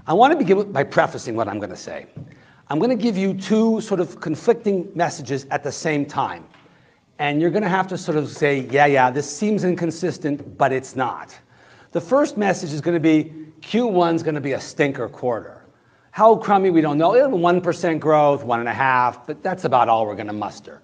I want to begin by prefacing what I'm going to say. I'm going to give you two sort of conflicting messages at the same time. And you're going to have to sort of say, yeah, this seems inconsistent, but it's not. The first message is going to be Q1 is going to be a stinker quarter. How crummy, we don't know. It'll be 1% growth, 1.5%, but that's about all we're going to muster.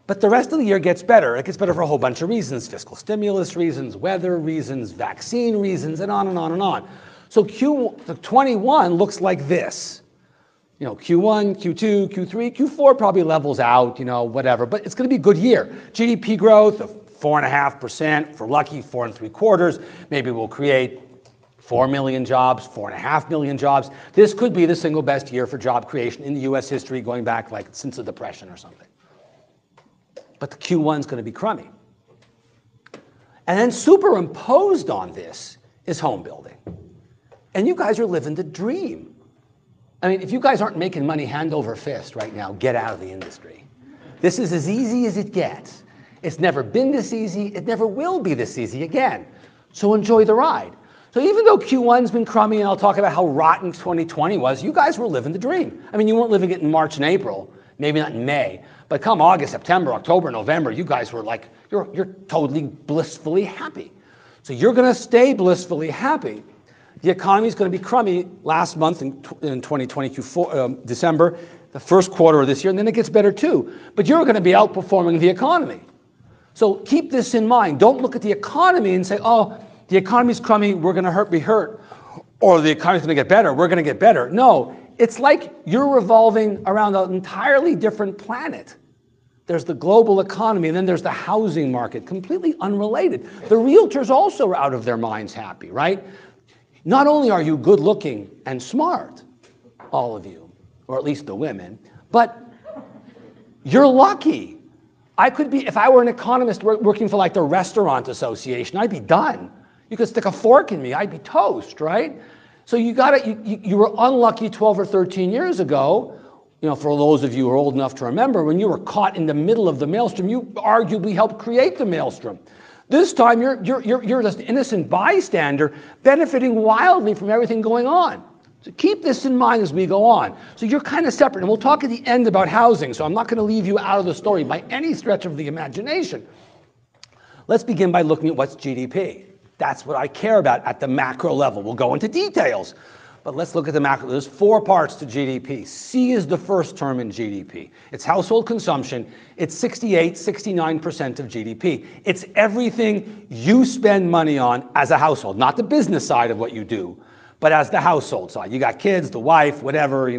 But the rest of the year gets better. It gets better for a whole bunch of reasons: fiscal stimulus reasons, weather reasons, vaccine reasons, and on and on and on. So Q21 looks like this. Q1, Q2, Q3, Q4 probably levels out, whatever. But it's going to be a good year. GDP growth of 4.5%. If we're lucky, 4.75. Maybe we'll create 4 million jobs, 4.5 million jobs. This could be the single best year for job creation in the U.S. history, going back like since the Depression or something. But the Q1 is going to be crummy. And then superimposed on this is home building. And you guys are living the dream. I mean, if you guys aren't making money hand over fist right now, get out of the industry. This is as easy as it gets. It's never been this easy. It never will be this easy again. So enjoy the ride. So even though Q1's been crummy, and I'll talk about how rotten 2020 was, you guys were living the dream. I mean, you weren't living it in March and April, maybe not in May, but come August, September, October, November, you guys were like, you're totally blissfully happy. So you're going to stay blissfully happy. The economy is going to be crummy last month in 2020, December, the first quarter of this year, and then it gets better too. But you're going to be outperforming the economy. So keep this in mind. Don't look at the economy and say, oh, the economy's crummy, we're going to be hurt. Or the economy's going to get better, we're going to get better. No, it's like you're revolving around an entirely different planet. There's the global economy, and then there's the housing market, completely unrelated. The realtors also are out of their minds happy, right? Not only are you good looking and smart, all of you, or at least the women, but you're lucky. I could be, if I were an economist working for like the Restaurant Association, I'd be done. You could stick a fork in me, I'd be toast, right? So you were unlucky 12 or 13 years ago, for those of you who are old enough to remember, when you were caught in the middle of the maelstrom, you arguably helped create the maelstrom. This time, you're just an innocent bystander benefiting wildly from everything going on. So keep this in mind as we go on. So you're kind of separate, and we'll talk at the end about housing, so I'm not going to leave you out of the story by any stretch of the imagination. Let's begin by looking at what's GDP. That's what I care about at the macro level. We'll go into details, but let's look at the macro. There's 4 parts to GDP. C is the first term in GDP. It's household consumption. It's 69% of GDP. It's everything you spend money on as a household, not the business side of what you do, but as the household side. You got kids, the wife, whatever,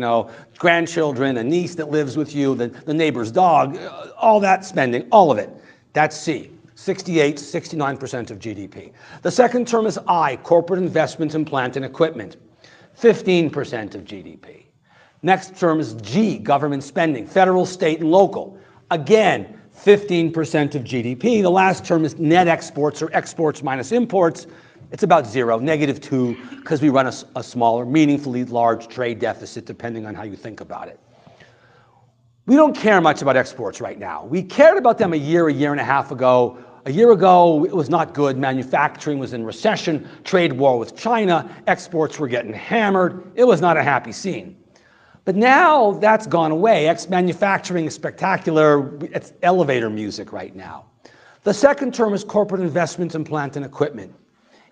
grandchildren, a niece that lives with you, the neighbor's dog, all that spending, all of it. That's C. 69% of GDP. The second term is I, corporate investment in plant and equipment. 15% of GDP. Next term is G, government spending, federal, state, and local. Again, 15% of GDP. The last term is net exports, or exports minus imports. It's about 0, -2, because we run a smaller, meaningfully large trade deficit, depending on how you think about it. We don't care much about exports right now. We cared about them a year and a half ago. A year ago, it was not good. Manufacturing was in recession, trade war with China, exports were getting hammered. It was not a happy scene. But now that's gone away. Manufacturing is spectacular. It's elevator music right now. The second term is corporate investment in plant and equipment.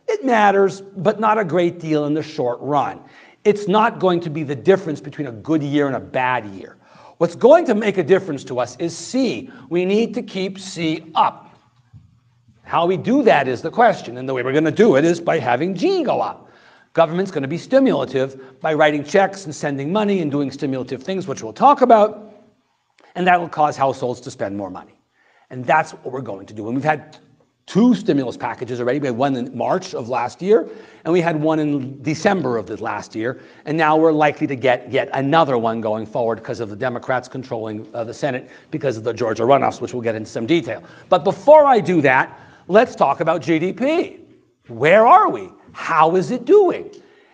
It matters, but not a great deal in the short run. It's not going to be the difference between a good year and a bad year. What's going to make a difference to us is C. We need to keep C up. How we do that is the question, and the way we're going to do it is by having G go up. Government's going to be stimulative by writing checks and sending money and doing stimulative things, which we'll talk about, and that will cause households to spend more money. And that's what we're going to do. And we've had 2 stimulus packages already. We had one in March of last year, and we had one in December of the last year, and now we're likely to get yet another one going forward because of the Democrats controlling the Senate because of the Georgia runoffs, which we'll get into some detail. But before I do that, let's talk about GDP. Where are we? How is it doing?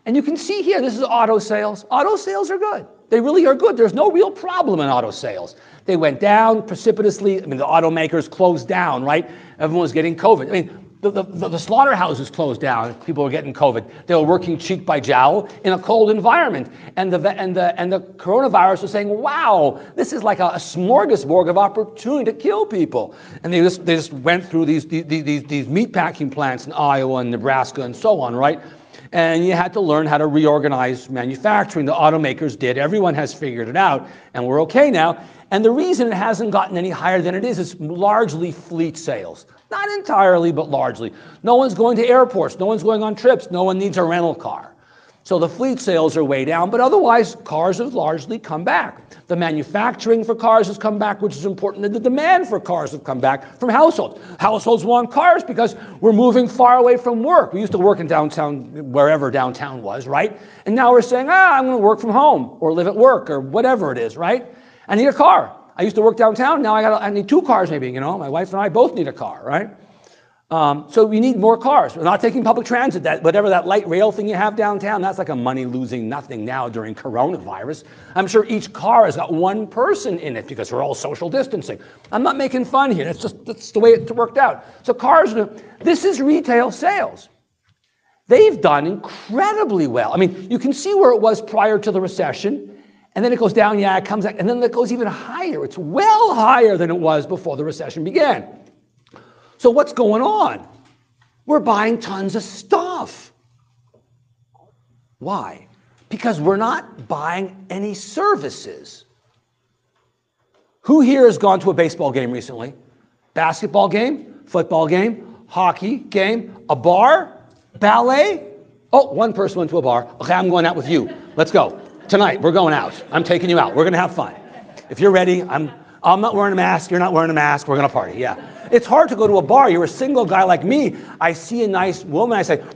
And you can see here, this is auto sales. Auto sales are good. They really are good. There's no real problem in auto sales. They went down precipitously. I mean, the automakers closed down, right? Everyone was getting COVID. I mean, The slaughterhouses closed down. People were getting COVID. They were working cheek by jowl in a cold environment. And the coronavirus was saying, wow, this is like a smorgasbord of opportunity to kill people. And they just went through these meatpacking plants in Iowa and Nebraska and so on, right? And you had to learn how to reorganize manufacturing. The automakers did. Everyone has figured it out, and we're okay now. And the reason it hasn't gotten any higher than it is largely fleet sales. Not entirely, but largely. No one's going to airports. No one's going on trips. No one needs a rental car. So the fleet sales are way down, but otherwise, cars have largely come back. The manufacturing for cars has come back, which is important, and the demand for cars have come back from households. Households want cars because we're moving far away from work. We used to work in downtown, wherever downtown was, right? And now we're saying, I'm going to work from home or live at work or whatever it is, right? I need a car. I used to work downtown. Now I need 2 cars maybe, you know. My wife and I both need a car, right? So we need more cars. We're not taking public transit. Whatever that light rail thing you have downtown, that's like a money-losing nothing now during coronavirus. I'm sure each car has got 1 person in it because we're all social distancing. I'm not making fun here. That's the way it worked out. So cars, this is retail sales. They've done incredibly well. I mean, you can see where it was prior to the recession. And then it goes down, it comes back, and then it goes even higher. It's well higher than it was before the recession began. So what's going on? We're buying tons of stuff. Why? Because we're not buying any services. Who here has gone to a baseball game recently? Basketball game? Football game? Hockey game? A bar? Ballet? Oh, 1 person went to a bar. Okay, I'm going out with you. Let's go. Tonight, we're going out. I'm taking you out. We're going to have fun. If you're ready, I'm not wearing a mask. You're not wearing a mask. We're going to party. Yeah. It's hard to go to a bar. You're a single guy like me. I see a nice woman. I say, and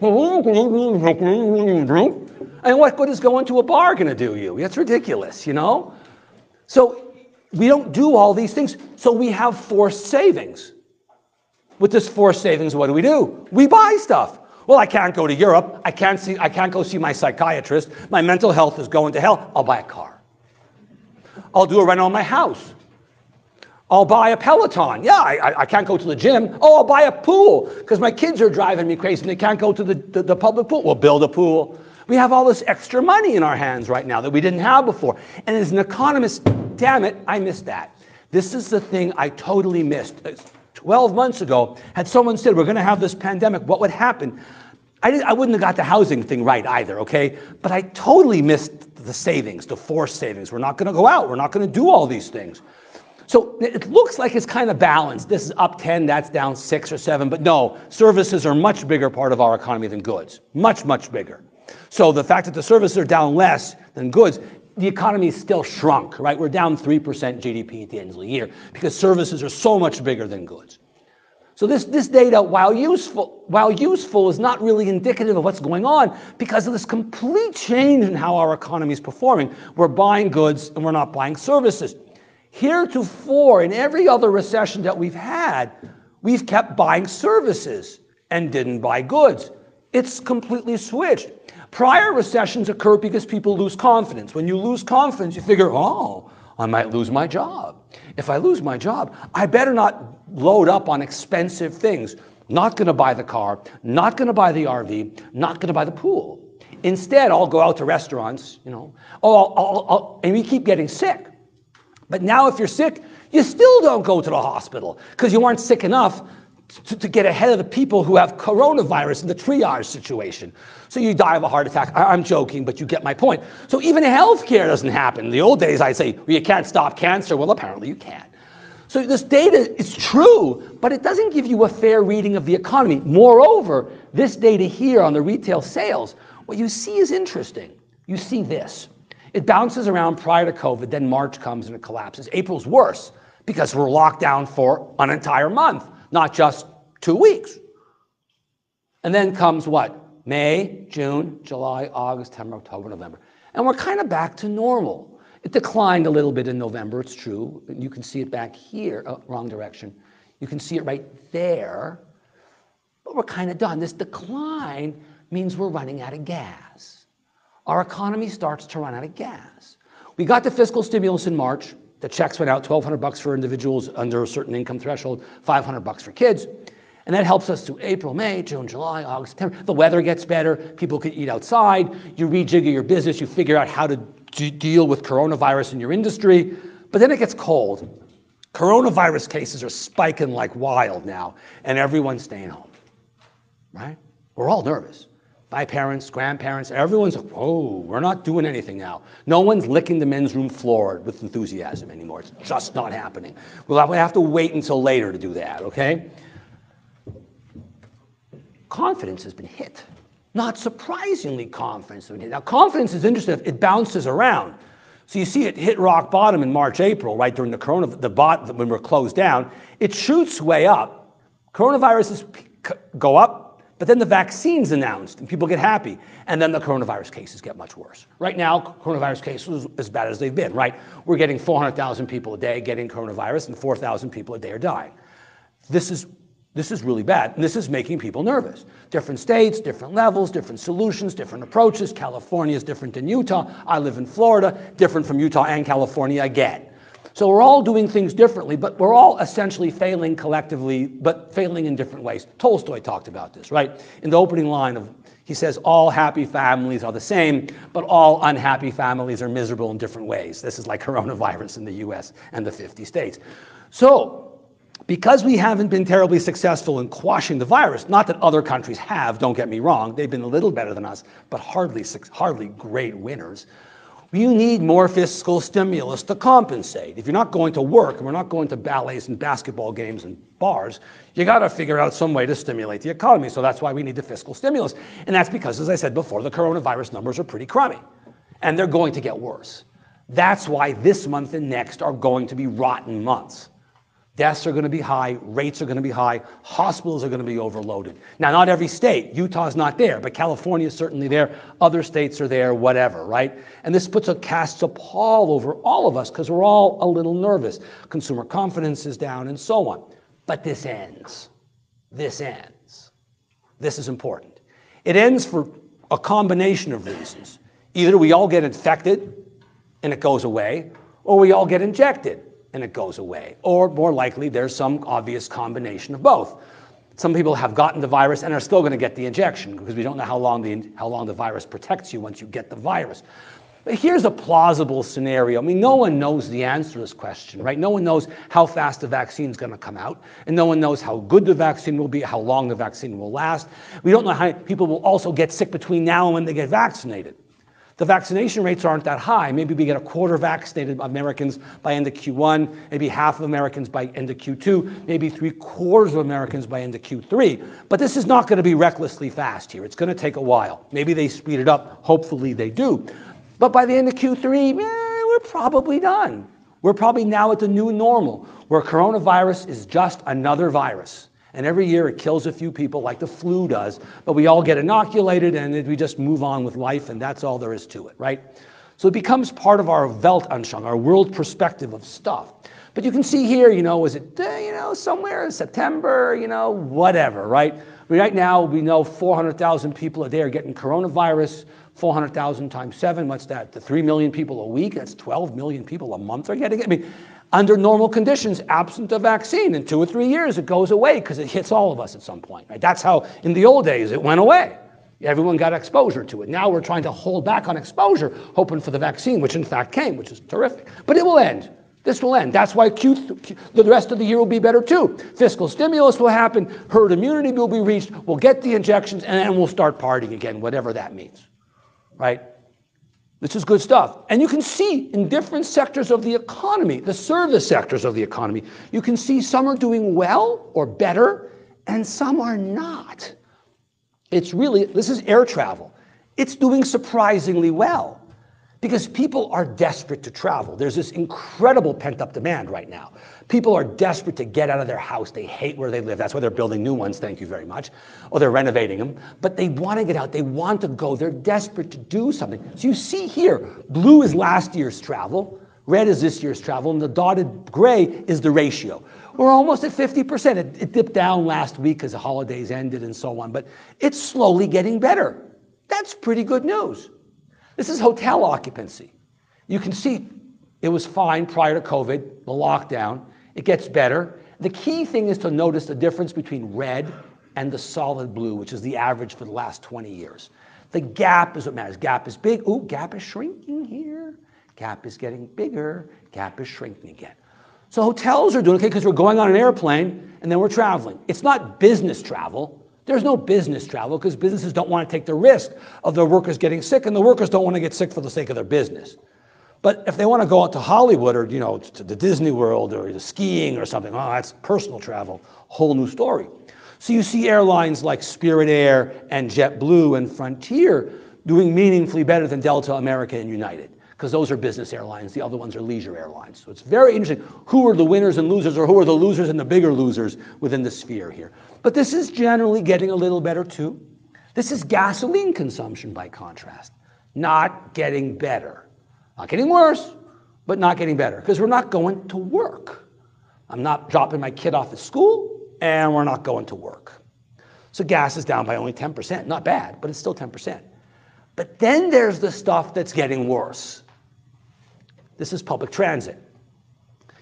what good is going to a bar going to do you? It's ridiculous, you know? So we don't do all these things. So we have forced savings. With this forced savings, what do? We buy stuff. Well, I can't go to Europe. I can't go see my psychiatrist. My mental health is going to hell. I'll buy a car. I'll do a rental on my house. I'll buy a Peloton. Yeah, I can't go to the gym. Oh, I'll buy a pool because my kids are driving me crazy and they can't go to the public pool. We'll build a pool. We have all this extra money in our hands right now that we didn't have before. And as an economist, damn it, I missed that. This is the thing I totally missed. 12 months ago, had someone said, we're going to have this pandemic, what would happen? I wouldn't have got the housing thing right either, okay? But I totally missed the savings, the forced savings. We're not going to go out. We're not going to do all these things. So it looks like it's kind of balanced. This is up 10, that's down 6 or 7. But no, services are a much bigger part of our economy than goods. Much, much bigger. So the fact that the services are down less than goods, the economy is still shrunk, right? We're down 3% GDP at the end of the year because services are so much bigger than goods. So this data, while useful, is not really indicative of what's going on because of this complete change in how our economy is performing. We're buying goods and we're not buying services. Heretofore, in every other recession that we've had, we've kept buying services and didn't buy goods. It's completely switched. Prior recessions occur because people lose confidence. When you lose confidence, you figure, oh, I might lose my job. If I lose my job, I better not load up on expensive things. Not going to buy the car, not going to buy the RV, not going to buy the pool. Instead, I'll go out to restaurants, you know, and we keep getting sick. But now if you're sick, you still don't go to the hospital because you aren't sick enough to get ahead of the people who have coronavirus in the triage situation. So you die of a heart attack. I'm joking, but you get my point. So even healthcare doesn't happen. In the old days, I'd say, well, you can't stop cancer. Well, apparently you can. So this data is true, but it doesn't give you a fair reading of the economy. Moreover, this data here on the retail sales, what you see is interesting. You see this. It bounces around prior to COVID, then March comes and it collapses. April's worse because we're locked down for an entire month, not just 2 weeks. And then comes what? May, June, July, August, September, October, November. And we're kind of back to normal. It declined a little bit in November, it's true. You can see it back here, oh, wrong direction. You can see it right there, but we're kind of done. This decline means we're running out of gas. Our economy starts to run out of gas. We got the fiscal stimulus in March. The checks went out, $1,200 for individuals under a certain income threshold, $500 for kids. And that helps us through April, May, June, July, August, September. The weather gets better. People can eat outside. You rejigger your business. You figure out how to deal with coronavirus in your industry. But then it gets cold. Coronavirus cases are spiking like wild now, and everyone's staying home, right? We're all nervous. My parents, grandparents, everyone's like, whoa, we're not doing anything now. No one's licking the men's room floor with enthusiasm anymore. It's just not happening. We'll have to wait until later to do that, okay? Confidence has been hit. Not surprisingly, confidence has been hit. Now, confidence is interesting. It bounces around. So you see it hit rock bottom in March, April, right, during when we're closed down. It shoots way up. Coronaviruses go up. But then the vaccine's announced, and people get happy, and then the coronavirus cases get much worse. Right now, coronavirus cases are as bad as they've been, right? We're getting 400,000 people a day getting coronavirus, and 4,000 people a day are dying. This is really bad, and this is making people nervous. Different states, different levels, different solutions, different approaches. California is different than Utah. I live in Florida, different from Utah and California again. So we're all doing things differently, but we're all essentially failing collectively, but failing in different ways. Tolstoy talked about this, right? In the opening line he says, all happy families are the same, but all unhappy families are miserable in different ways. This is like coronavirus in the US and the 50 states. So because we haven't been terribly successful in quashing the virus, not that other countries have, don't get me wrong, they've been a little better than us, but hardly great winners. You need more fiscal stimulus to compensate. If you're not going to work, and we're not going to ballets and basketball games and bars, you got to figure out some way to stimulate the economy. So that's why we need the fiscal stimulus. And that's because, as I said before, the coronavirus numbers are pretty crummy. And they're going to get worse. That's why this month and next are going to be rotten months. Deaths are going to be high, rates are going to be high, hospitals are going to be overloaded. Now, not every state, Utah's not there, but California is certainly there, other states are there, whatever, right? And this casts a pall over all of us because we're all a little nervous. Consumer confidence is down and so on. But this ends. This ends. This is important. It ends for a combination of reasons. Either we all get infected and it goes away, or we all get injected and it goes away. Or more likely, there's some obvious combination of both. Some people have gotten the virus and are still going to get the injection because we don't know how long the virus protects you once you get the virus. But here's a plausible scenario. I mean, no one knows the answer to this question, right? No one knows how fast the vaccine is going to come out, and no one knows how good the vaccine will be, how long the vaccine will last. We don't know how people will also get sick between now and when they get vaccinated. The vaccination rates aren't that high. Maybe we get a quarter vaccinated Americans by end of Q1, maybe half of Americans by end of Q2, maybe 3/4 of Americans by end of Q3. But this is not going to be recklessly fast here. It's going to take a while. Maybe they speed it up. Hopefully they do. But by the end of Q3, we're probably done. We're probably now at the new normal, where coronavirus is just another virus. And every year it kills a few people like the flu does, but we all get inoculated and we just move on with life, and that's all there is to it, right? So it becomes part of our Weltanschauung, our world perspective of stuff. But you can see here, is it, somewhere in September, whatever, right? Right now, we know 400,000 people a day are getting coronavirus. 400,000 times 7, what's that? The 3 million people a week, that's 12 million people a month are getting it. I mean, under normal conditions, absent a vaccine, in 2 or 3 years, it goes away because it hits all of us at some point. Right? That's how, in the old days, it went away. Everyone got exposure to it. Now we're trying to hold back on exposure, hoping for the vaccine, which in fact came, which is terrific. But it will end. This will end. That's why the rest of the year will be better too. Fiscal stimulus will happen, herd immunity will be reached, we'll get the injections, and then we'll start partying again, whatever that means. Right? This is good stuff. And you can see in different sectors of the economy, the service sectors of the economy, you can see some are doing well or better, and some are not. This is air travel. It's doing surprisingly well because people are desperate to travel. There's this incredible pent-up demand right now. People are desperate to get out of their house. They hate where they live. That's why they're building new ones, thank you very much. Or they're renovating them. But they want to get out. They want to go. They're desperate to do something. So you see here, blue is last year's travel. Red is this year's travel. And the dotted gray is the ratio. We're almost at 50%. It dipped down last week as the holidays ended and so on. But it's slowly getting better. That's pretty good news. This is hotel occupancy. You can see it was fine prior to COVID, the lockdown. It gets better. The key thing is to notice the difference between red and the solid blue, which is the average for the last 20 years. The gap is what matters. Gap is big. Ooh, gap is shrinking here. Gap is getting bigger. Gap is shrinking again. So hotels are doing okay because we're going on an airplane and then we're traveling. It's not business travel. There's no business travel because businesses don't want to take the risk of their workers getting sick, and the workers don't want to get sick for the sake of their business. But if they want to go out to Hollywood or, to the Disney World or to skiing or something, oh, that's personal travel, whole new story. So you see airlines like Spirit Air and JetBlue and Frontier doing meaningfully better than Delta, American, and United, because those are business airlines. The other ones are leisure airlines. So it's very interesting. Who are the winners and losers, or who are the losers and the bigger losers within the sphere here? But this is generally getting a little better too. This is gasoline consumption by contrast, not getting better. Not getting worse, but not getting better, because we're not going to work. I'm not dropping my kid off at school, and we're not going to work. So gas is down by only 10%. Not bad, but it's still 10%. But then there's the stuff that's getting worse. This is public transit.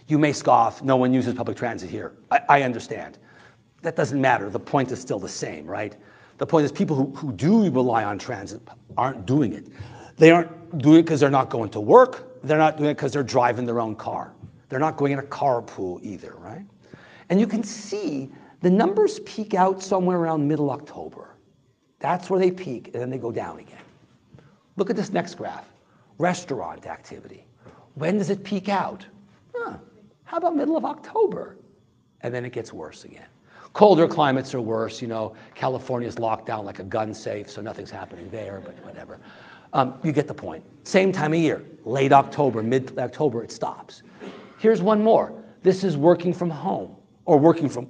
You may scoff, no one uses public transit here. I understand. That doesn't matter. The point is still the same, right? The point is people who do rely on transit aren't doing it. They aren't doing it because they're not going to work. They're not doing it because they're driving their own car. They're not going in a carpool either, right? And you can see the numbers peak out somewhere around middle October. That's where they peak, and then they go down again. Look at this next graph. Restaurant activity. When does it peak out? How about middle of October? And then it gets worse again. Colder climates are worse. California's locked down like a gun safe, so nothing's happening there, but whatever. You get the point. Same time of year, late October, mid-October, it stops. Here's one more. This is working from home, or working from,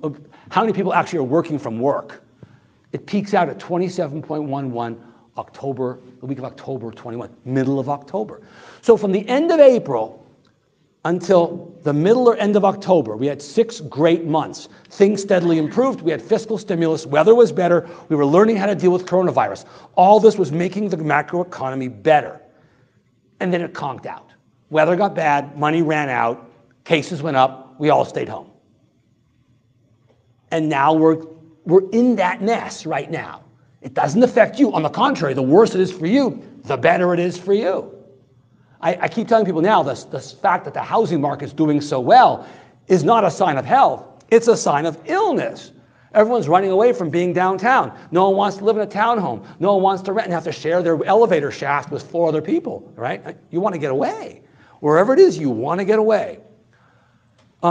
how many people actually are working from work? It peaks out at 27.11 October, the week of October 21, middle of October. So from the end of April until the middle or end of October, we had 6 great months. Things steadily improved. We had fiscal stimulus. Weather was better. We were learning how to deal with coronavirus. All this was making the macroeconomy better. And then it conked out. Weather got bad. Money ran out. Cases went up. We all stayed home. And now we're in that mess right now. It doesn't affect you. On the contrary, the worse it is for you, the better it is for you. I keep telling people now, the fact that the housing market's doing so well is not a sign of health. It's a sign of illness. Everyone's running away from being downtown. No one wants to live in a townhome. No one wants to rent and have to share their elevator shaft with 4 other people, right? You want to get away. Wherever it is, you want to get away.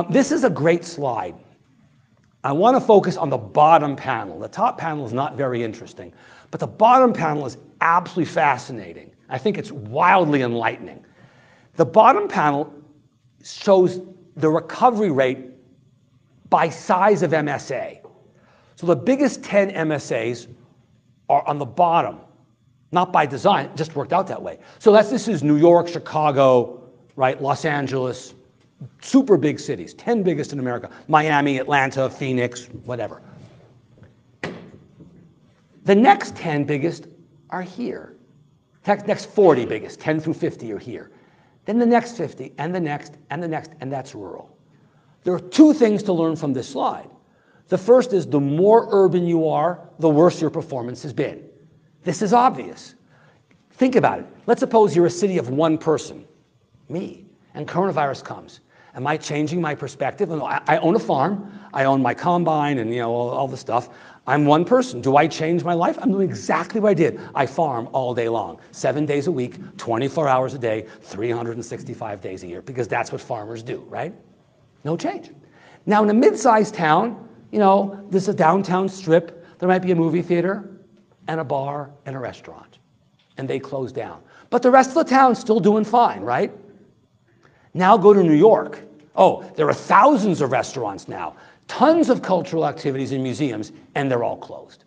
This is a great slide. I want to focus on the bottom panel. The top panel is not very interesting, but the bottom panel is absolutely fascinating. I think it's wildly enlightening. The bottom panel shows the recovery rate by size of MSA. So the biggest 10 MSAs are on the bottom, not by design, it just worked out that way. So this is New York, Chicago, right, Los Angeles, super big cities, 10 biggest in America, Miami, Atlanta, Phoenix, whatever. The next 10 biggest are here. Next 40 biggest, 10 through 50 are here. Then the next 50, and the next, and the next, and that's rural. There are 2 things to learn from this slide. The first is the more urban you are, the worse your performance has been. This is obvious. Think about it. Let's suppose you're a city of 1 person, me, and coronavirus comes. Am I changing my perspective? I own a farm. I own my combine and all the stuff. I'm 1 person. Do I change my life? I'm doing exactly what I did. I farm all day long, 7 days a week, 24 hours a day, 365 days a year, because that's what farmers do, right? No change. Now in a mid-sized town, this is a downtown strip. There might be a movie theater and a bar and a restaurant, and they close down. But the rest of the town's still doing fine, right? Now go to New York. Oh, there are thousands of restaurants now, tons of cultural activities and museums, and they're all closed.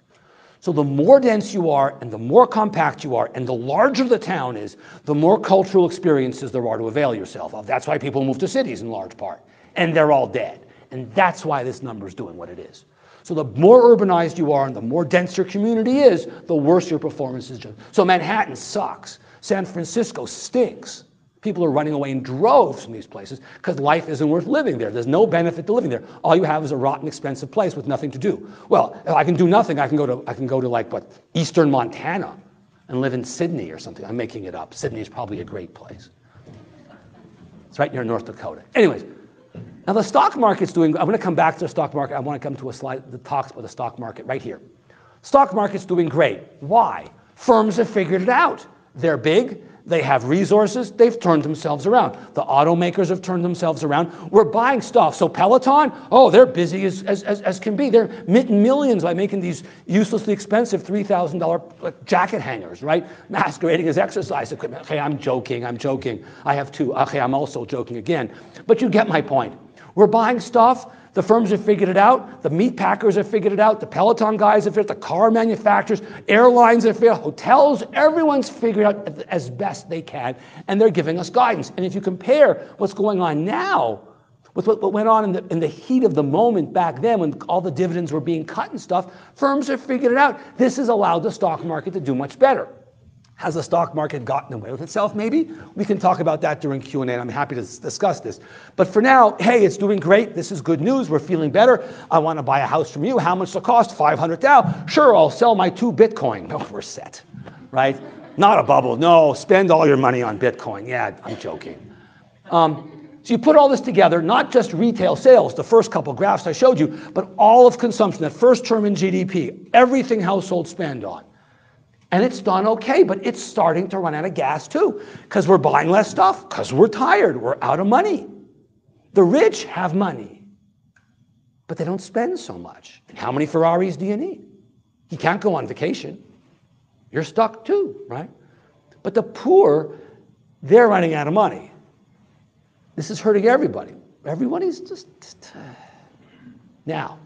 So the more dense you are, and the more compact you are, and the larger the town is, the more cultural experiences there are to avail yourself of. That's why people move to cities in large part, and they're all dead. And that's why this number is doing what it is. So the more urbanized you are, and the more dense your community is, the worse your performance is. So Manhattan sucks. San Francisco stinks. People are running away in droves from these places because life isn't worth living there. There's no benefit to living there. All you have is a rotten, expensive place with nothing to do. Well, if I can do nothing, I can go to like what, eastern Montana and live in Sydney or something. I'm making it up. Sydney is probably a great place. It's right near North Dakota. Anyways, now the stock market's doing, I'm going to come back to the stock market. I want to come to a slide that talks about the stock market right here. Stock market's doing great. Why? Firms have figured it out. They're big. They have resources. They've turned themselves around. The automakers have turned themselves around. We're buying stuff. So Peloton, oh, they're busy as can be. They're minting millions by making these uselessly expensive $3,000 jacket hangers, right? Masquerading as exercise equipment. Okay, I'm joking. I have two. Okay, I'm also joking again. But you get my point. We're buying stuff. The firms have figured it out. The meat packers have figured it out. The Peloton guys have figured it out. The car manufacturers, airlines have figured it out. Hotels, everyone's figured out as best they can, and they're giving us guidance. And if you compare what's going on now with what went on in the heat of the moment back then when all the dividends were being cut and stuff, firms have figured it out. This has allowed the stock market to do much better. Has the stock market gotten away with itself, maybe? We can talk about that during Q&A, and I'm happy to discuss this. But for now, hey, it's doing great. This is good news. We're feeling better. I want to buy a house from you. How much does it cost? $500,000. Sure, I'll sell my 2 Bitcoin. Oh, we're set, right? Not a bubble. No, spend all your money on Bitcoin. Yeah, I'm joking. So you put all this together, not just retail sales, the first couple graphs I showed you, but all of consumption, that first term in GDP, everything households spend on. And it's done okay, but it's starting to run out of gas too, because we're buying less stuff, because we're tired, we're out of money. The rich have money, but they don't spend so much. And how many Ferraris do you need? You can't go on vacation. You're stuck too, right? But the poor, they're running out of money. This is hurting everybody. Everybody's just now.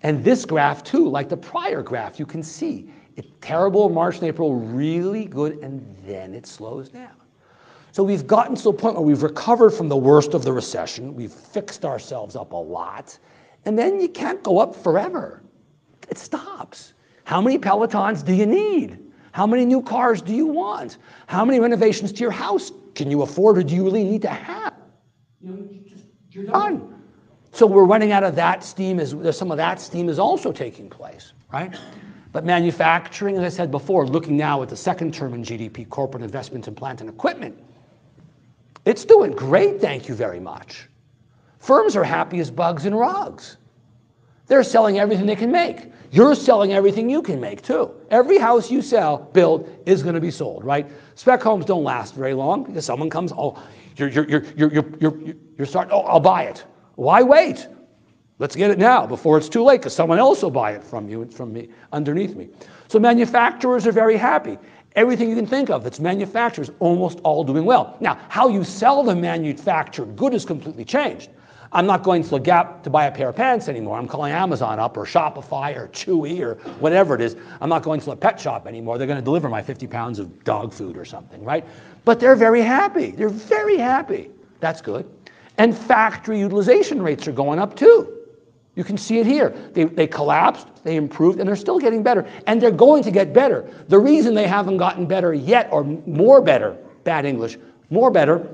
And this graph too, like the prior graph, you can see, it's terrible in March and April, really good, and then it slows down. So we've gotten to a point where we've recovered from the worst of the recession. We've fixed ourselves up a lot. And then you can't go up forever. It stops. How many Pelotons do you need? How many new cars do you want? How many renovations to your house can you afford or do you really need to have? You're done. So we're running out of that steam. Some of that steam is also taking place, right? But manufacturing, as I said before, looking now at the second term in GDP, corporate investments in plant and equipment, it's doing great, thank you very much. Firms are happy as bugs in rugs. They're selling everything they can make. You're selling everything you can make too. Every house you build is going to be sold, right? Spec homes don't last very long because someone comes, oh, you're starting, oh, I'll buy it. Why wait? Let's get it now before it's too late because someone else will buy it from you and from me, underneath me. So manufacturers are very happy. Everything you can think of that's manufactured is almost all doing well. Now, how you sell the manufactured good has completely changed. I'm not going to the Gap to buy a pair of pants anymore. I'm calling Amazon up or Shopify or Chewy or whatever it is. I'm not going to a pet shop anymore. They're going to deliver my 50 pounds of dog food or something, right? But they're very happy. They're very happy. That's good. And factory utilization rates are going up too. You can see it here. They collapsed, they improved, and they're still getting better. And they're going to get better. The reason they haven't gotten better yet, or more better, bad English, more better,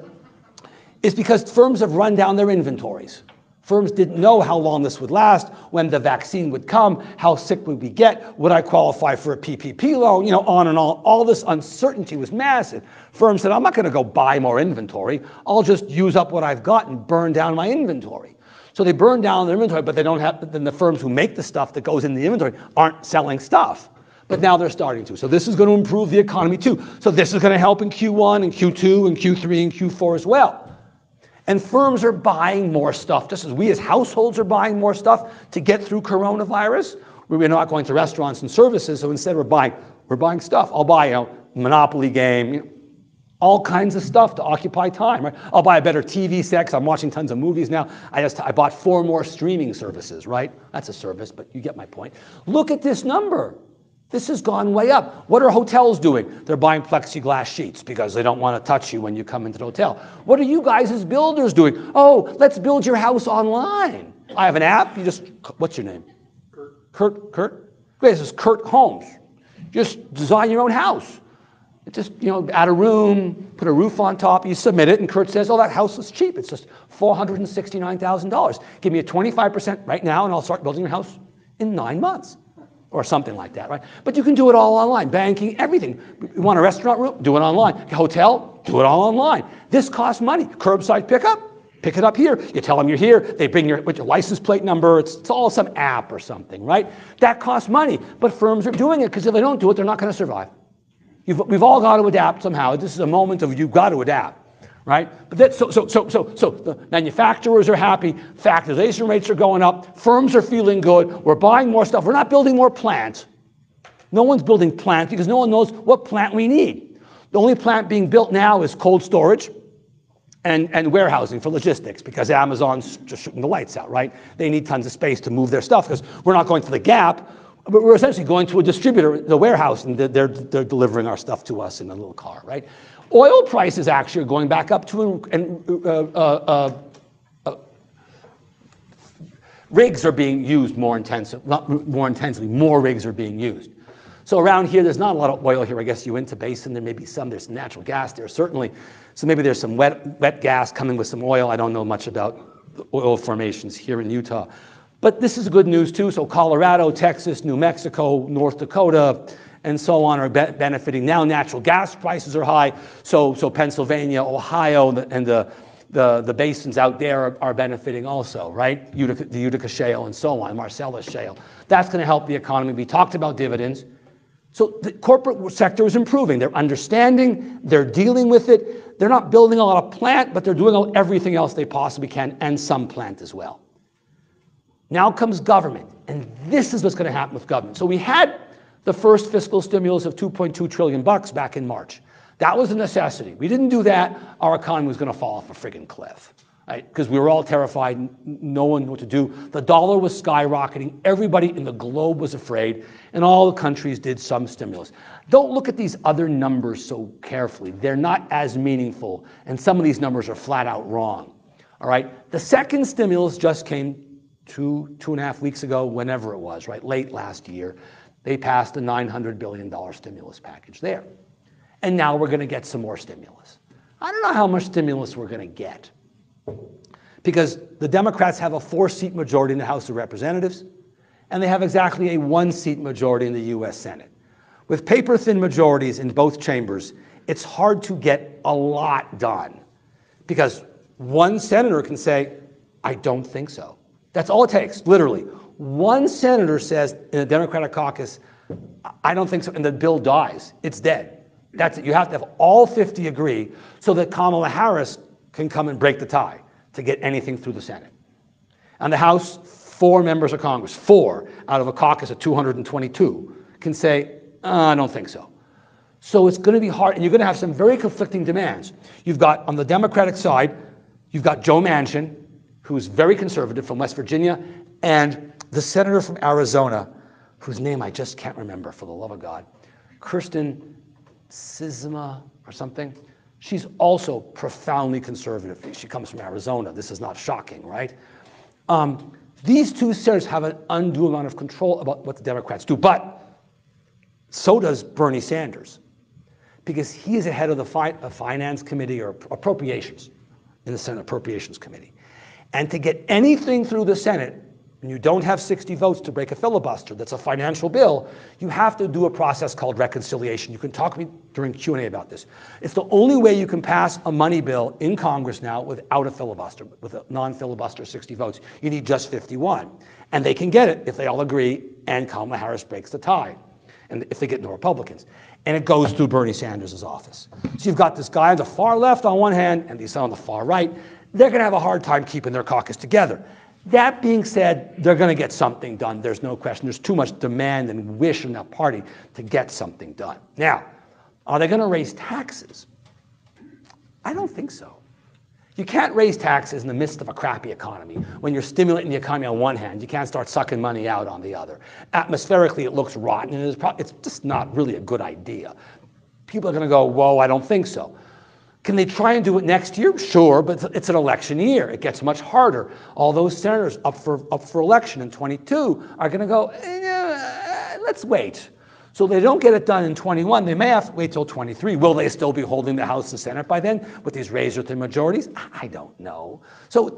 is because firms have run down their inventories. Firms didn't know how long this would last, when the vaccine would come, how sick would we get, would I qualify for a PPP loan, on and on. All this uncertainty was massive. Firms said, I'm not going to go buy more inventory. I'll just use up what I've got and burn down my inventory. So they burn down their inventory, but they don't have, then the firms who make the stuff that goes in the inventory aren't selling stuff. But now they're starting to. So this is going to improve the economy too. So this is going to help in Q1 and Q2 and Q3 and Q4 as well. And firms are buying more stuff, just as we as households are buying more stuff to get through coronavirus. We're not going to restaurants and services, so instead we're buying stuff. I'll buy a Monopoly game, all kinds of stuff to occupy time, right? I'll buy a better TV set because I'm watching tons of movies now. I bought 4 more streaming services, right? That's a service, but you get my point. Look at this number. This has gone way up. What are hotels doing? They're buying plexiglass sheets because they don't want to touch you when you come into the hotel. What are you guys as builders doing? Oh, let's build your house online. I have an app. What's your name? Kurt. Great, this is Kurt Holmes. Just design your own house. Just, add a room, put a roof on top, you submit it, and Kurt says, oh, that house is cheap. It's just $469,000. Give me a 25% right now, and I'll start building your house in 9 months. Or something like that, right? But you can do it all online. Banking, everything. You want a restaurant room? Do it online. A hotel? Do it all online. This costs money. Curbside pickup? Pick it up here. You tell them you're here. They bring your license plate number. It's all some app or something, right? That costs money. But firms are doing it because if they don't do it, they're not going to survive. We've all got to adapt somehow. This is a moment of you've got to adapt. Right? But so the manufacturers are happy, factorization rates are going up, firms are feeling good, we're buying more stuff, we're not building more plants. No one's building plants because no one knows what plant we need. The only plant being built now is cold storage and warehousing for logistics because Amazon's just shooting the lights out, right? They need tons of space to move their stuff because we're not going to the Gap, but we're essentially going to a distributor, the warehouse, and they're delivering our stuff to us in a little car, right? Oil prices actually are going back up to, rigs are being used more intensely, more rigs are being used. So around here, there's not a lot of oil here. I guess Uinta Basin, there may be some, there's some natural gas there, certainly. So maybe there's some wet gas coming with some oil. I don't know much about the oil formations here in Utah. But this is good news too. So Colorado, Texas, New Mexico, North Dakota, and so on are benefiting. Now natural gas prices are high, so Pennsylvania, Ohio, and the basins out there are benefiting also, right? The Utica Shale and so on, Marcellus Shale. That's going to help the economy. We talked about dividends. So the corporate sector is improving. They're understanding, they're dealing with it. They're not building a lot of plant, but they're doing everything else they possibly can, and some plant as well. Now comes government, and this is what's going to happen with government. So we had the first fiscal stimulus of $2.2 trillion back in March. That was a necessity. We didn't do that, our economy was going to fall off a friggin' cliff, right? Because we were all terrified, no one knew what to do. The dollar was skyrocketing, everybody in the globe was afraid, and all the countries did some stimulus. Don't look at these other numbers so carefully. They're not as meaningful, and some of these numbers are flat out wrong, all right? The second stimulus just came two and a half weeks ago, whenever it was, right? Late last year. They passed a $900 billion stimulus package there. And now we're going to get some more stimulus. I don't know how much stimulus we're going to get because the Democrats have a 4-seat majority in the House of Representatives, and they have exactly a 1-seat majority in the U.S. Senate. With paper-thin majorities in both chambers, it's hard to get a lot done because one senator can say, I don't think so. That's all it takes, literally. One senator says in the Democratic caucus, I don't think so, and the bill dies. It's dead. That's it. You have to have all 50 agree so that Kamala Harris can come and break the tie to get anything through the Senate. On the House, 4 members of Congress, 4 out of a caucus of 222, can say, I don't think so. So it's going to be hard, and you're going to have some very conflicting demands. You've got, on the Democratic side, you've got Joe Manchin, who's very conservative from West Virginia, and the senator from Arizona, whose name I just can't remember for the love of God, Kirsten Sinema or something. She's also profoundly conservative. She comes from Arizona. This is not shocking, right? These two senators have an undue amount of control about what the Democrats do, but so does Bernie Sanders, because he is the head of the Finance Committee or Appropriations in the Senate Appropriations Committee. And to get anything through the Senate, and you don't have 60 votes to break a filibuster, that's a financial bill, you have to do a process called reconciliation. You can talk to me during Q&A about this. It's the only way you can pass a money bill in Congress now without a filibuster, with a non-filibuster 60 votes. You need just 51. And they can get it if they all agree and Kamala Harris breaks the tie, and if they get no Republicans. And it goes through Bernie Sanders' office. So you've got this guy on the far left on one hand and these on the far right. They're going to have a hard time keeping their caucus together. That being said, they're going to get something done. There's no question. There's too much demand and wish in that party to get something done. Now, are they going to raise taxes? I don't think so. You can't raise taxes in the midst of a crappy economy. When you're stimulating the economy on one hand, you can't start sucking money out on the other. Atmospherically, it looks rotten, and it's just not really a good idea. People are going to go, whoa, I don't think so. Can they try and do it next year? Sure, but it's an election year. It gets much harder. All those senators up for election in 22 are going to go, let's wait. So they don't get it done in 21, they may have to wait till 23. Will they still be holding the House and Senate by then with these razor-thin majorities? I don't know. So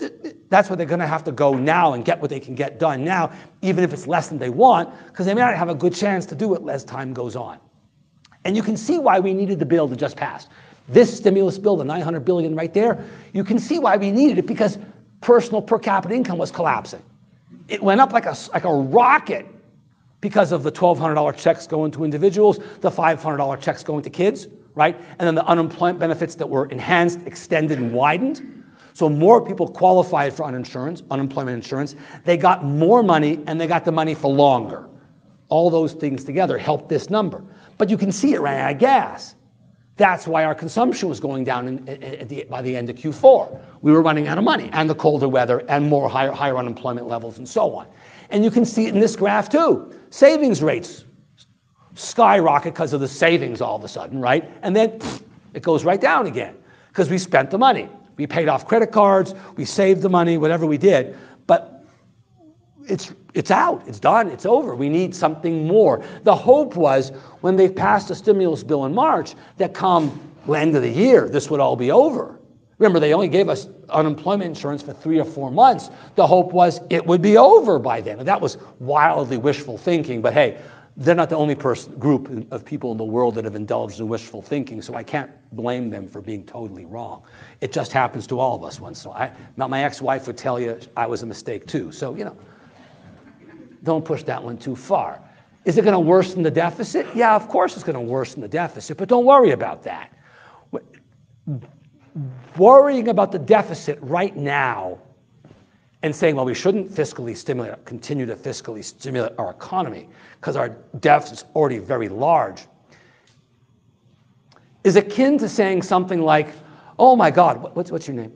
that's where they're going to have to go now and get what they can get done now, even if it's less than they want, because they may not have a good chance to do it as time goes on. And you can see why we needed the bill that just passed. This stimulus bill, the $900 billion right there, you can see why we needed it, because personal per capita income was collapsing. It went up like a rocket because of the $1,200 checks going to individuals, the $500 checks going to kids, right? And then the unemployment benefits that were enhanced, extended, and widened. So more people qualified for unemployment insurance. They got more money, and they got the money for longer. All those things together helped this number. But you can see it ran out of gas. That's why our consumption was going down by the end of Q4. We were running out of money, and the colder weather, and more higher unemployment levels, and so on. And you can see it in this graph too. Savings rates skyrocket because of the savings all of a sudden, right? And then it goes right down again because we spent the money. We paid off credit cards, we saved the money, whatever we did, but it's out, it's done, it's over. We need something more. The hope was when they passed a stimulus bill in March that come the end of the year, this would all be over. Remember, they only gave us unemployment insurance for 3 or 4 months. The hope was it would be over by then. And that was wildly wishful thinking, but hey, they're not the only group of people in the world that have indulged in wishful thinking, so I can't blame them for being totally wrong. It just happens to all of us once. So my ex-wife would tell you I was a mistake too. So, don't push that one too far. Is it going to worsen the deficit? Yeah, of course it's going to worsen the deficit, but don't worry about that. Worrying about the deficit right now and saying, well, we shouldn't continue to fiscally stimulate our economy because our deficit's already very large, is akin to saying something like, oh my God, what's your name?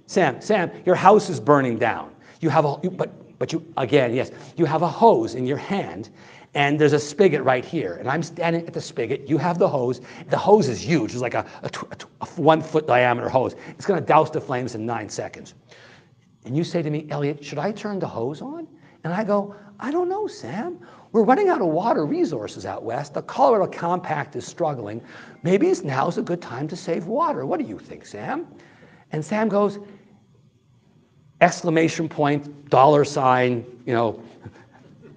Sam, your house is burning down. You have you have a hose in your hand, and there's a spigot right here, and I'm standing at the spigot. You have the hose. The hose is huge. It's like a 1 foot diameter hose. It's going to douse the flames in 9 seconds. And you say to me, Elliott, should I turn the hose on? And I go, I don't know, Sam. We're running out of water resources out west. The Colorado Compact is struggling. Maybe now's a good time to save water. What do you think, Sam? And Sam goes, exclamation point, dollar sign,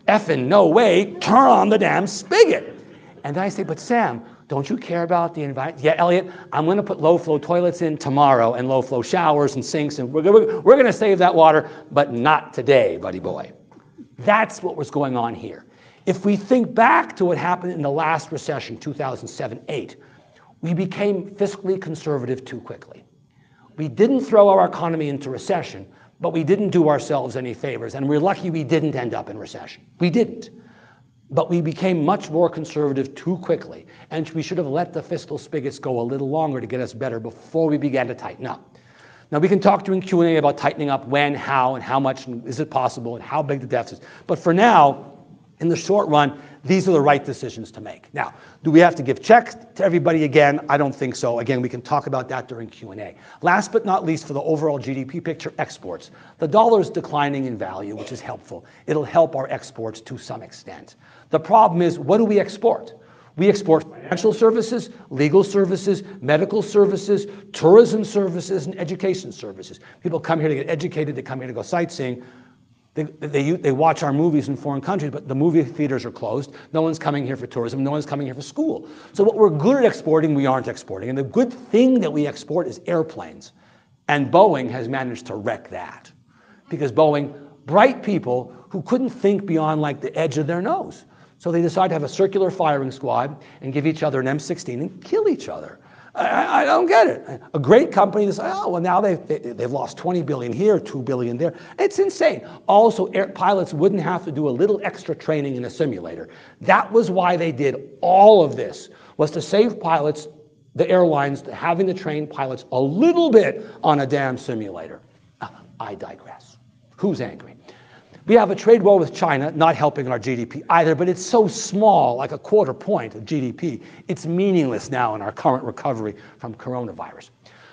effing no way, turn on the damn spigot. And then I say, but Sam, don't you care about the environment? Yeah, Elliott, I'm going to put low-flow toilets in tomorrow and low-flow showers and sinks, and we're going to save that water, but not today, buddy boy. That's what was going on here. If we think back to what happened in the last recession, 2007-8, we became fiscally conservative too quickly. We didn't throw our economy into recession, but we didn't do ourselves any favors, and we're lucky we didn't end up in recession. We didn't. But we became much more conservative too quickly, and we should have let the fiscal spigots go a little longer to get us better before we began to tighten up. Now, we can talk during Q&A about tightening up when, how, and how much, and is it possible, and how big the deficit is. But for now, in the short run, these are the right decisions to make. Now, do we have to give checks to everybody again? I don't think so. Again, we can talk about that during Q&A. Last but not least, for the overall GDP picture, exports. The dollar is declining in value, which is helpful. It'll help our exports to some extent. The problem is, what do we export? We export financial services, legal services, medical services, tourism services, and education services. People come here to get educated, they come here to go sightseeing. They watch our movies in foreign countries, but the movie theaters are closed. No one's coming here for tourism. No one's coming here for school. So what we're good at exporting, we aren't exporting. And the good thing that we export is airplanes. And Boeing has managed to wreck that. Because Boeing, bright people who couldn't think beyond like the edge of their nose. So they decided to have a circular firing squad and give each other an M16 and kill each other. I don't get it. A great company decides, oh, well, now they've lost $20 billion here, $2 billion there. It's insane. Also, pilots wouldn't have to do a little extra training in a simulator. That was why they did all of this, was to save pilots, the airlines, having to train pilots a little bit on a damn simulator. I digress. Who's angry? We have a trade war with China, not helping our GDP either, but it's so small, like a quarter point of GDP, it's meaningless now in our current recovery from coronavirus.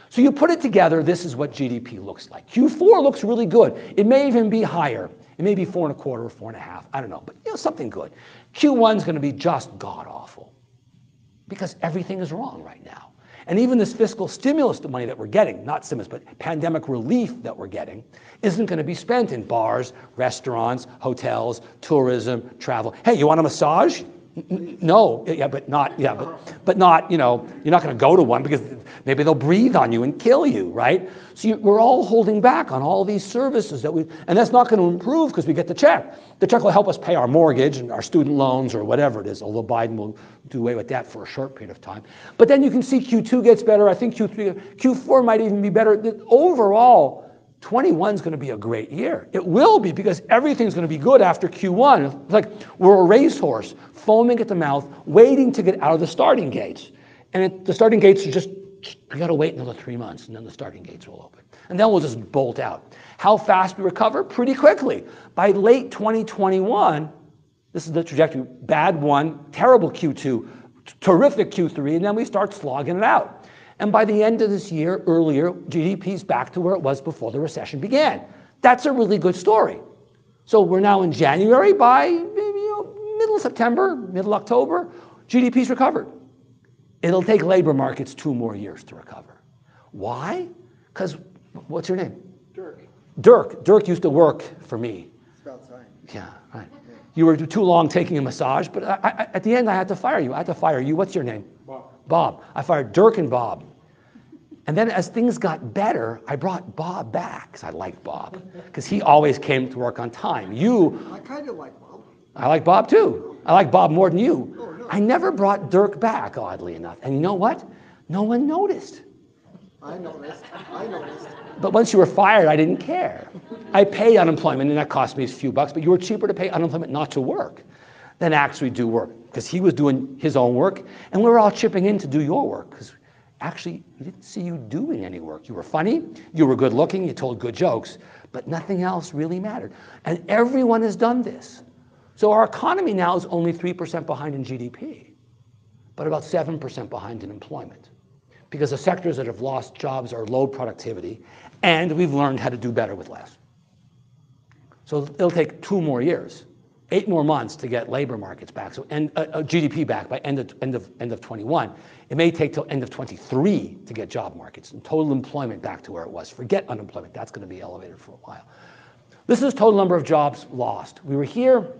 So you put it together, this is what GDP looks like. Q4 looks really good. It may even be higher. It may be 4.25 or 4.5, I don't know, but something good. Q1's going to be just god-awful because everything is wrong right now. And even this fiscal stimulus money that we're getting, not stimulus, but pandemic relief that we're getting, isn't going to be spent in bars, restaurants, hotels, tourism, travel. Hey, you want a massage? No, but not, you're not going to go to one because maybe they'll breathe on you and kill you, right? So we're all holding back on all these services and that's not going to improve because we get the check. The check will help us pay our mortgage and our student loans or whatever it is, although Biden will do away with that for a short period of time. But then you can see Q2 gets better. I think Q4 might even be better. Overall, 21 is going to be a great year. It will be because everything's going to be good after Q1. It's like we're a racehorse, foaming at the mouth, waiting to get out of the starting gates. And the starting gates are just, we got to wait another 3 months and then the starting gates will open. And then we'll just bolt out. How fast we recover? Pretty quickly. By late 2021, this is the trajectory, bad one, terrible Q2, terrific Q3, and then we start slogging it out. And by the end of this year, earlier, GDP's back to where it was before the recession began. That's a really good story. So we're now in January. By middle September, middle October, GDP's recovered. It'll take labor markets 2 more years to recover. Why? Because, what's your name? Dirk. Dirk used to work for me. It's about time. Yeah, right. You were too long taking a massage, but at the end I had to fire you. I had to fire you. What's your name? Bob. I fired Dirk and Bob. And then as things got better, I brought Bob back because I liked Bob because he always came to work on time. I kind of like Bob. I like Bob too. I like Bob more than you. Oh, no. I never brought Dirk back, oddly enough. And you know what? No one noticed. I noticed. But once you were fired, I didn't care. I paid unemployment, and that cost me a few bucks, but you were cheaper to pay unemployment not to work than actually do work, because he was doing his own work, and we were all chipping in to do your work, because actually, we didn't see you doing any work. You were funny, you were good looking, you told good jokes, but nothing else really mattered. And everyone has done this. So our economy now is only 3% behind in GDP, but about 7% behind in employment, because the sectors that have lost jobs are low productivity, and we've learned how to do better with less. So it'll take 2 more years, 8 more months to get labor markets back, so GDP back by end of 21. It may take till end of 23 to get job markets and total employment back to where it was. Forget unemployment, that's going to be elevated for a while. This is total number of jobs lost. We were here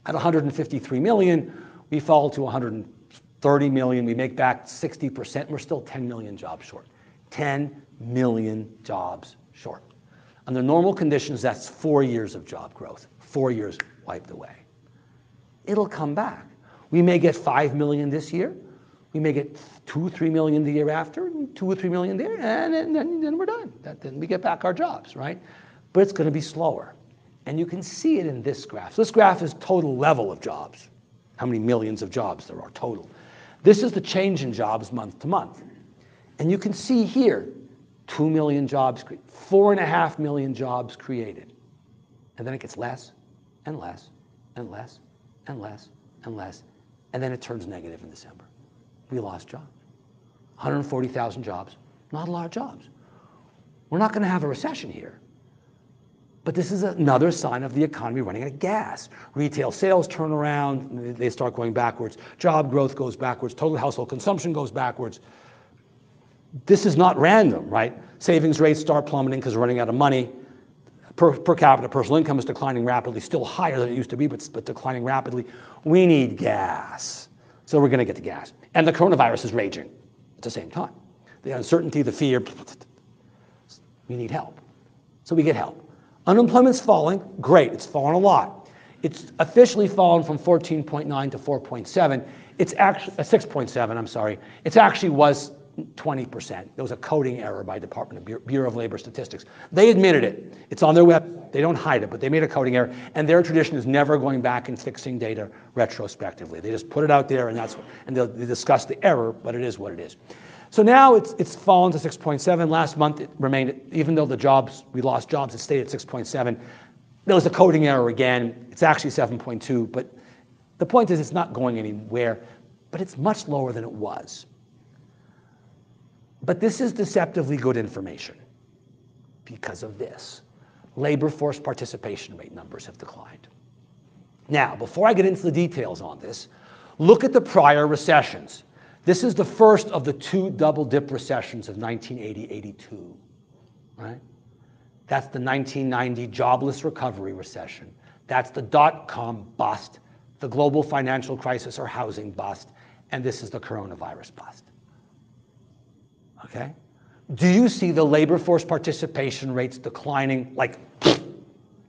at 153 million. We fall to 130 million. We make back 60%. We're still 10 million jobs short. 10 million jobs short. Under normal conditions, that's 4 years of job growth. 4 years wiped away. It'll come back. We may get 5 million this year. We may get 2 or 3 million the year after, and 2 or 3 million there, and then we're done. Then we get back our jobs, right? But it's going to be slower. And you can see it in this graph. So this graph is total level of jobs, how many millions of jobs there are total. This is the change in jobs month to month. And you can see here, 2 million jobs, 4.5 million jobs created. And then it gets less and less and less and less and less. And then it turns negative in December. We lost jobs. 140,000 jobs, not a lot of jobs. We're not going to have a recession here. But this is another sign of the economy running out of gas. Retail sales turn around, they start going backwards. Job growth goes backwards. Total household consumption goes backwards. This is not random, right? Savings rates start plummeting because we're running out of money. Per capita personal income is declining rapidly, still higher than it used to be, but declining rapidly. We need gas. So we're going to get the gas. And the coronavirus is raging at the same time. The uncertainty, the fear, we need help. So we get help. Unemployment's falling. Great, it's fallen a lot. It's officially fallen from 14.9 to 4.7. It's actually 6.7, I'm sorry. It actually was 20%. There was a coding error by Department of Bureau of Labor Statistics. They admitted it. It's on their web. They don't hide it, but they made a coding error. And their tradition is never going back and fixing data retrospectively. They just put it out there, and they discuss the error, but it is what it is. So now it's fallen to 6.7. Last month it remained, even though we lost jobs, it stayed at 6.7. There was a coding error again. It's actually 7.2, but the point is it's not going anywhere, but it's much lower than it was. But this is deceptively good information because of this. labor force participation rate numbers have declined. Now, before I get into the details on this, look at the prior recessions. This is the first of the two double-dip recessions of 1980-82, right? That's the 1990 jobless recovery recession. That's the dot-com bust, the global financial crisis or housing bust, and this is the coronavirus bust. Okay? Do you see the labor force participation rates declining like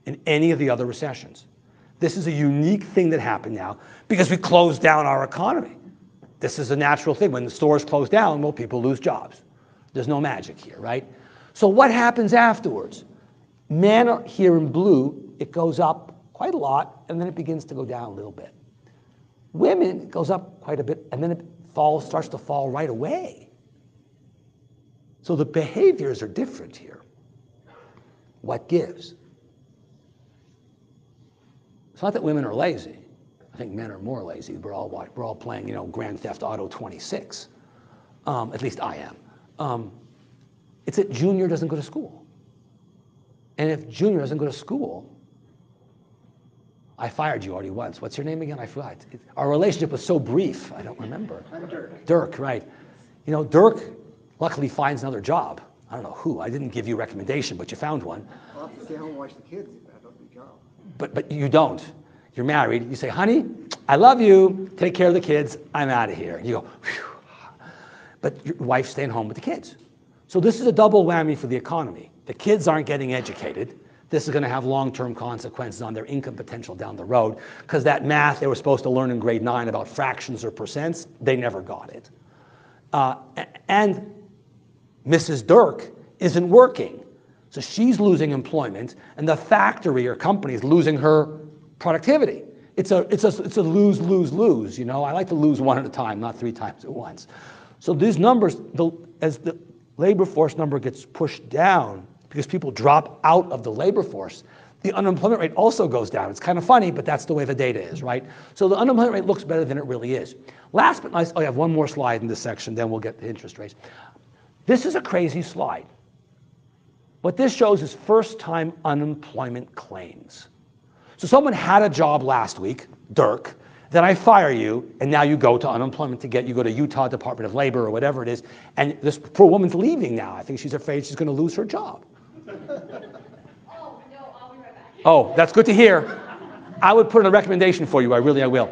in any of the other recessions? This is a unique thing that happened now because we closed down our economy. This is a natural thing. When the stores close down, well, people lose jobs. There's no magic here, right? So what happens afterwards? Men here in blue, it goes up quite a lot, and then it begins to go down a little bit. Women, it goes up quite a bit, and then it starts to fall right away. So the behaviors are different here. What gives? It's not that women are lazy. I think men are more lazy. We're all playing, Grand Theft Auto 26. At least I am. It's that Junior doesn't go to school. And if Junior doesn't go to school, I fired you already once. What's your name again? I forgot. Our relationship was so brief, I don't remember. I'm Dirk. Dirk, right. Dirk luckily finds another job. I don't know who. I didn't give you a recommendation, but you found one. I'll have to stay home and watch the kids. I don't do job. But you don't. You're married. You say, honey, I love you. Take care of the kids. I'm out of here. You go, phew. But your wife's staying home with the kids. So this is a double whammy for the economy. The kids aren't getting educated. This is going to have long-term consequences on their income potential down the road because that math they were supposed to learn in grade 9 about fractions or percents, they never got it. And Mrs. Dirk isn't working. So she's losing employment, and the factory or company is losing her productivity. It's a lose, lose, lose. I like to lose one at a time, not 3 times at once. So these numbers, as the labor force number gets pushed down, because people drop out of the labor force, the unemployment rate also goes down. It's kind of funny, but that's the way the data is, right? So the unemployment rate looks better than it really is. Last but not least, I have one more slide in this section, then we'll get to interest rates. This is a crazy slide. What this shows is first-time unemployment claims. So someone had a job last week, Dirk, then I fire you, and now you go to unemployment you go to Utah Department of Labor or whatever it is, and this poor woman's leaving now. I think she's afraid she's going to lose her job. Oh, no, I'll be right back. Oh, that's good to hear. I would put in a recommendation for you. I will.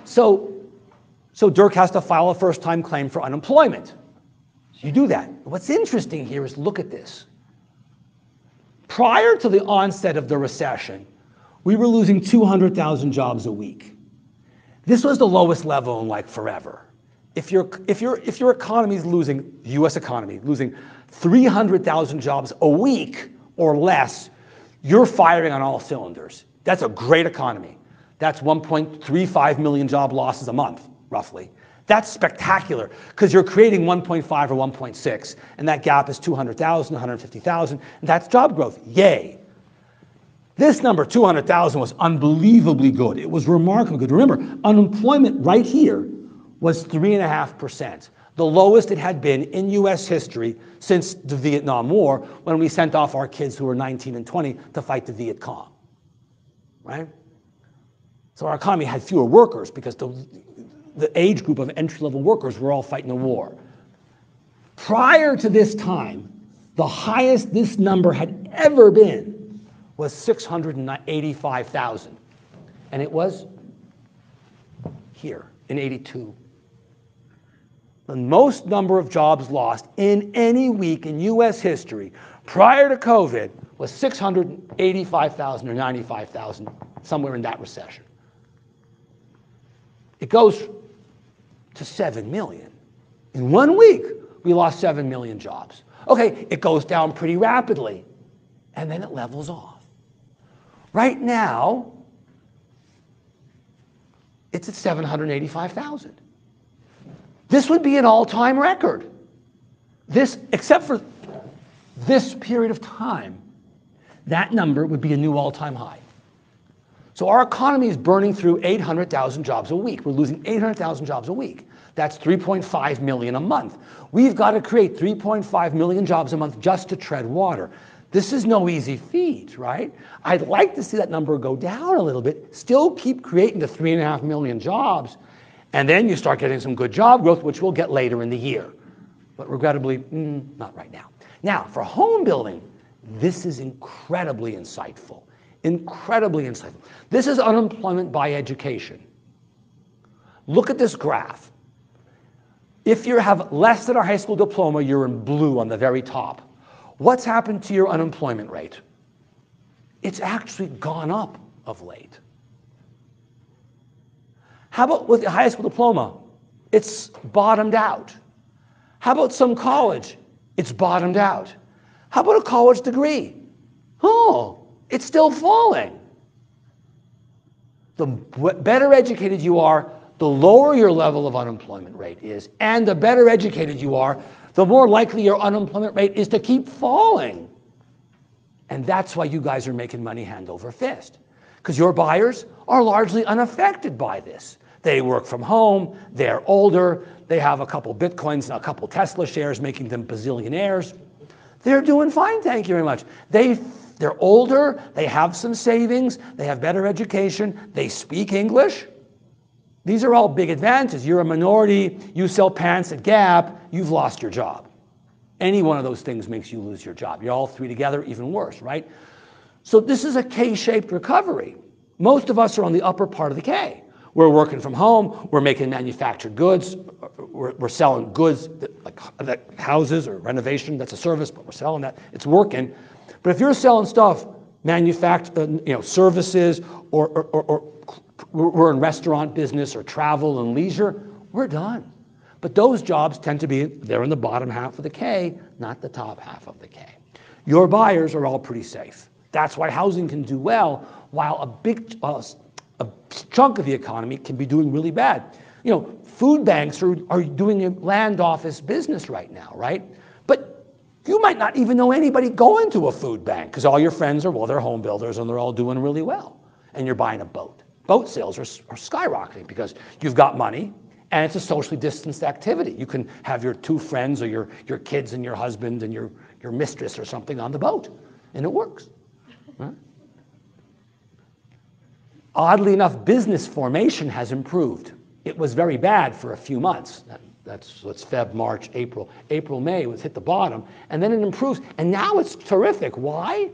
So Dirk has to file a first-time claim for unemployment. So you do that. What's interesting here is look at this. Prior to the onset of the recession, we were losing 200,000 jobs a week. This was the lowest level in like forever. If your economy is losing, U.S. economy, losing 300,000 jobs a week or less, you're firing on all cylinders. That's a great economy. That's 1.35 million job losses a month, roughly. That's spectacular because you're creating 1.5 or 1.6, and that gap is 200,000, 150,000, and that's job growth. Yay. This number, 200,000, was unbelievably good. It was remarkably good. Remember, unemployment right here was 3.5%, the lowest it had been in U.S. history since the Vietnam War, when we sent off our kids who were 19 and 20 to fight the Viet Cong, right? So our economy had fewer workers because the age group of entry-level workers were all fighting the war. Prior to this time, the highest this number had ever been was 685,000. And it was here in 82. The most number of jobs lost in any week in U.S. history prior to COVID was 685,000 or 95,000, somewhere in that recession. It goes to 7 million. In 1 week, we lost 7 million jobs. Okay, it goes down pretty rapidly, and then it levels off. Right now, it's at 785,000. This would be an all-time record. Except for this period of time, that number would be a new all-time high. So our economy is burning through 800,000 jobs a week. We're losing 800,000 jobs a week. That's 3.5 million a month. We've got to create 3.5 million jobs a month just to tread water. This is no easy feat, right? I'd like to see that number go down a little bit, still keep creating the 3.5 million jobs, and then you start getting some good job growth, which we'll get later in the year. But regrettably, not right now. Now, for home building, this is incredibly insightful. Incredibly insightful. This is unemployment by education. Look at this graph. If you have less than a high school diploma, you're in blue on the very top. What's happened to your unemployment rate? It's actually gone up of late. How about with a high school diploma? It's bottomed out. How about some college? It's bottomed out. How about a college degree? Oh, it's still falling. The better educated you are, the lower your level of unemployment rate is, and the better educated you are, the more likely your unemployment rate is to keep falling. And that's why you guys are making money hand over fist, because your buyers are largely unaffected by this. They work from home, they're older, they have a couple Bitcoins and a couple Tesla shares making them bazillionaires. They're doing fine, thank you very much. They're older, they have some savings, they have better education, they speak English. These are all big advantages. You're a minority, you sell pants at Gap, you've lost your job. Any one of those things makes you lose your job. You're all three together, even worse, right? So this is a K-shaped recovery. Most of us are on the upper part of the K. We're working from home, we're making manufactured goods, we're selling goods, like houses or renovation, that's a service, but we're selling that, it's working. But if you're selling stuff, services, or we're in restaurant business or travel and leisure, we're done. But those jobs tend to be, they're in the bottom half of the K, not the top half of the K. Your buyers are all pretty safe. That's why housing can do well, while a chunk of the economy can be doing really bad. Food banks are doing a land office business right now, right? But you might not even know anybody going to a food bank, because all your friends are, they're home builders and they're all doing really well. And you're buying a boat. Boat sales are skyrocketing because you've got money and it's a socially distanced activity. You can have your two friends or your kids and your husband and your mistress or something on the boat, and it works. Right? Oddly enough, business formation has improved. It was very bad for a few months. That's Feb, March, April. April, May, it was hit the bottom, and then it improves. And now it's terrific. Why?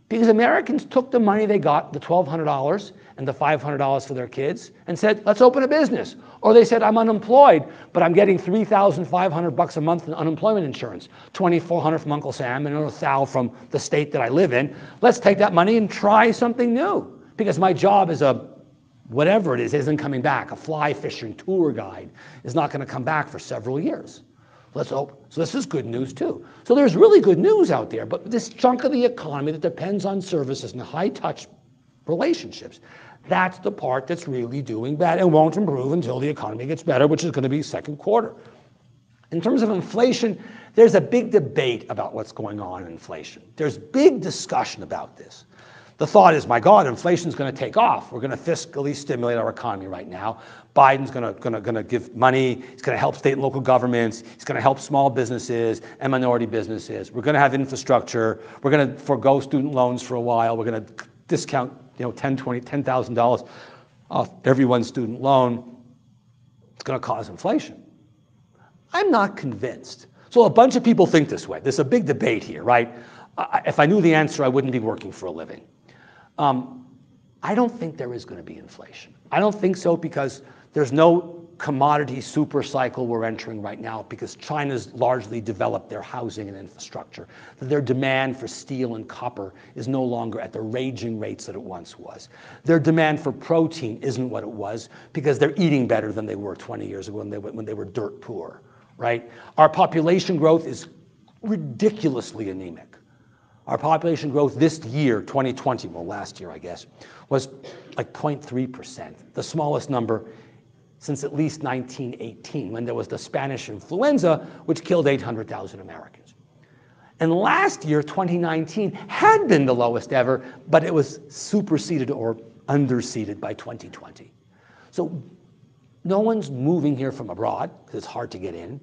Because Americans took the money they got, the $1,200 and the $500 for their kids, and said, let's open a business. Or they said, I'm unemployed, but I'm getting $3,500 a month in unemployment insurance, $2,400 from Uncle Sam and $1,000 from the state that I live in. Let's take that money and try something new. Because my job as a whatever it is isn't coming back. A fly fishing tour guide is not going to come back for several years. Let's hope. So this is good news too. So there's really good news out there, but this chunk of the economy that depends on services and high-touch relationships, that's the part that's really doing bad and won't improve until the economy gets better, which is going to be second quarter. In terms of inflation, there's a big debate about what's going on in inflation. There's big discussion about this. The thought is, my God, inflation's going to take off. We're going to fiscally stimulate our economy right now. Biden's going to give money. He's going to help state and local governments. He's going to help small businesses and minority businesses. We're going to have infrastructure. We're going to forego student loans for a while. We're going to discount, $10,000 off everyone's student loan. It's going to cause inflation. I'm not convinced. So a bunch of people think this way. There's a big debate here, right? If I knew the answer, I wouldn't be working for a living. I don't think there is going to be inflation. I don't think so because there's no commodity super cycle we're entering right now because China's largely developed their housing and infrastructure. Their demand for steel and copper is no longer at the raging rates that it once was. Their demand for protein isn't what it was because they're eating better than they were 20 years ago when they were dirt poor, right? Our population growth is ridiculously anemic. Our population growth this year, 2020, well, last year, I guess, was like 0.3%, the smallest number since at least 1918, when there was the Spanish influenza, which killed 800,000 Americans. And last year, 2019, had been the lowest ever, but it was superseded or underseeded by 2020. So no one's moving here from abroad, because it's hard to get in,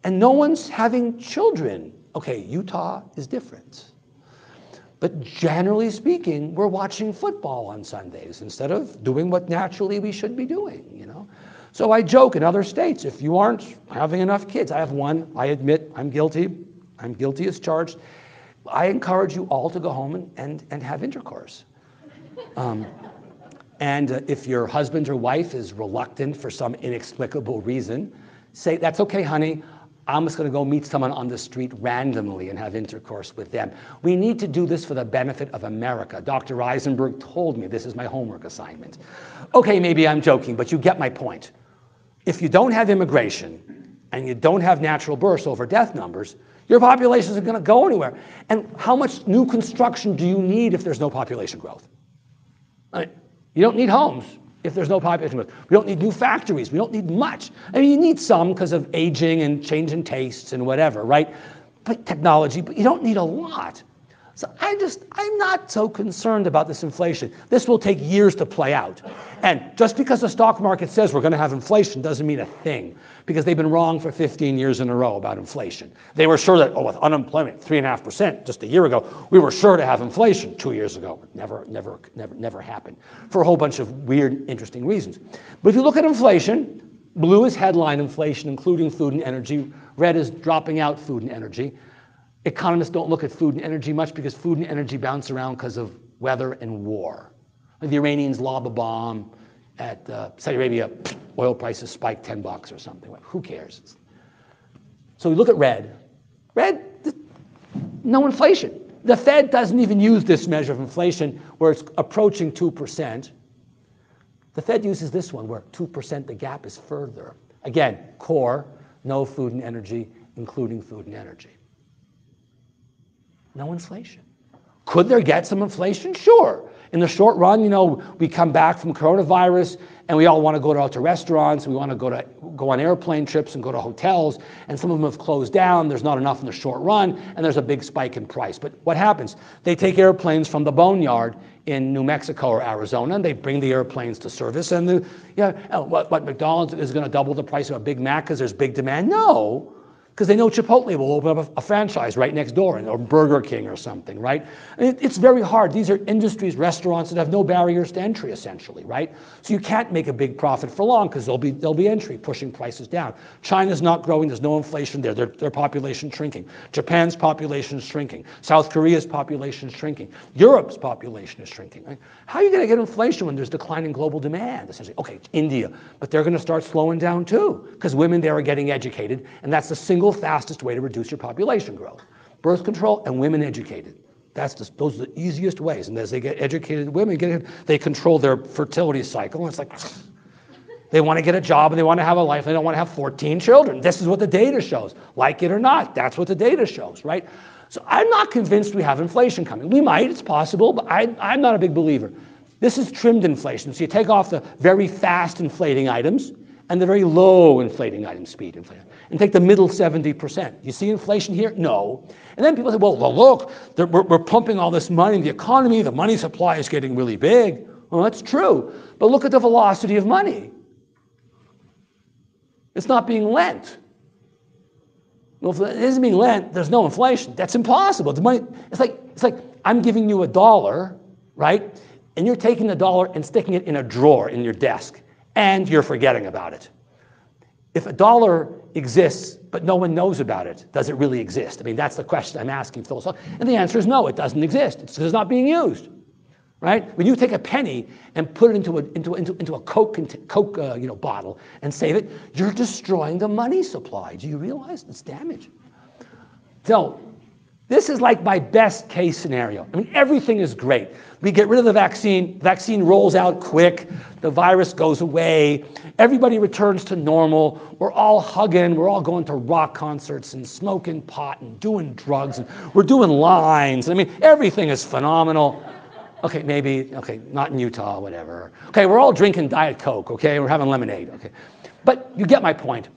and no one's having children. Okay, Utah is different. But generally speaking, we're watching football on Sundays instead of doing what naturally we should be doing, you know? So I joke in other states, if you aren't having enough kids, I have one, I admit I'm guilty as charged. I encourage you all to go home and have intercourse. And if your husband or wife is reluctant for some inexplicable reason, say, that's okay, honey. I'm just going to go meet someone on the street randomly and have intercourse with them. We need to do this for the benefit of America. Dr. Eisenberg told me this is my homework assignment. Okay, maybe I'm joking, but you get my point. If you don't have immigration and you don't have natural births over death numbers, your population isn't going to go anywhere. And how much new construction do you need if there's no population growth? I mean, you don't need homes if there's no population growth. We don't need new factories. We don't need much. I mean, you need some because of aging and change in tastes and whatever, right? But technology, but you don't need a lot. So I'm not so concerned about this inflation. This will take years to play out. And just because the stock market says we're going to have inflation doesn't mean a thing, because they've been wrong for 15 years in a row about inflation. They were sure that, with unemployment 3.5% just a year ago, we were sure to have inflation 2 years ago. Never happened for a whole bunch of weird, interesting reasons. But if you look at inflation, blue is headline inflation, including food and energy. Red is dropping out food and energy. Economists don't look at food and energy much because food and energy bounce around because of weather and war. Like the Iranians lob a bomb at Saudi Arabia, oil prices spike $10 or something. Who cares? So we look at red. Red, no inflation. The Fed doesn't even use this measure of inflation where it's approaching 2%. The Fed uses this one where 2%, the gap is further. Again, core, no food and energy, including food and energy. No inflation. Could there get some inflation? Sure. In the short run, you know, we come back from coronavirus and we all want to go out to restaurants, we want to go on airplane trips and go to hotels, and some of them have closed down, there's not enough in the short run, and there's a big spike in price. But what happens? They take airplanes from the boneyard in New Mexico or Arizona, and they bring the airplanes to service, and what McDonald's is going to double the price of a Big Mac because there's big demand? No. Because they know Chipotle will open up a franchise right next door, or Burger King or something, right? It's very hard. These are industries, restaurants that have no barriers to entry, essentially, right? So you can't make a big profit for long because there'll be entry pushing prices down. China's not growing. There's no inflation there. Their population shrinking. Japan's population is shrinking. South Korea's population is shrinking. Europe's population is shrinking. Right? How are you going to get inflation when there's declining global demand, essentially? Okay, it's India, but they're going to start slowing down too because women there are getting educated, and that's the single fastest way to reduce your population growth. Birth control and women educated. Those are the easiest ways. And as they get educated women, they control their fertility cycle. And it's like, they want to get a job and they want to have a life. They don't want to have 14 children. This is what the data shows. Like it or not, that's what the data shows, right? So I'm not convinced we have inflation coming. We might, it's possible, but I'm not a big believer. This is trimmed inflation. So you take off the very fast inflating items and the very low inflating items, speed inflation, and take the middle 70%. You see inflation here? No. And then people say, well, look, we're pumping all this money in the economy. The money supply is getting really big. Well, that's true. But look at the velocity of money. It's not being lent. Well, if it isn't being lent, there's no inflation. That's impossible. The money, it's like I'm giving you $1, right? And you're taking the dollar and sticking it in a drawer in your desk, and you're forgetting about it. If $1 exists, but no one knows about it, does it really exist? I mean, that's the question I'm asking philosophically. And the answer is no, it doesn't exist. It's not being used, right? When you take a penny and put it into a Coke bottle and save it, you're destroying the money supply. Do you realize it's damage? So this is like my best case scenario. I mean, everything is great. We get rid of the vaccine rolls out quick, the virus goes away, everybody returns to normal, we're all hugging, we're all going to rock concerts and smoking pot and doing drugs, and we're doing lines. I mean, everything is phenomenal. Okay, not in Utah, whatever. Okay, we're all drinking Diet Coke, okay, we're having lemonade, okay. But you get my point.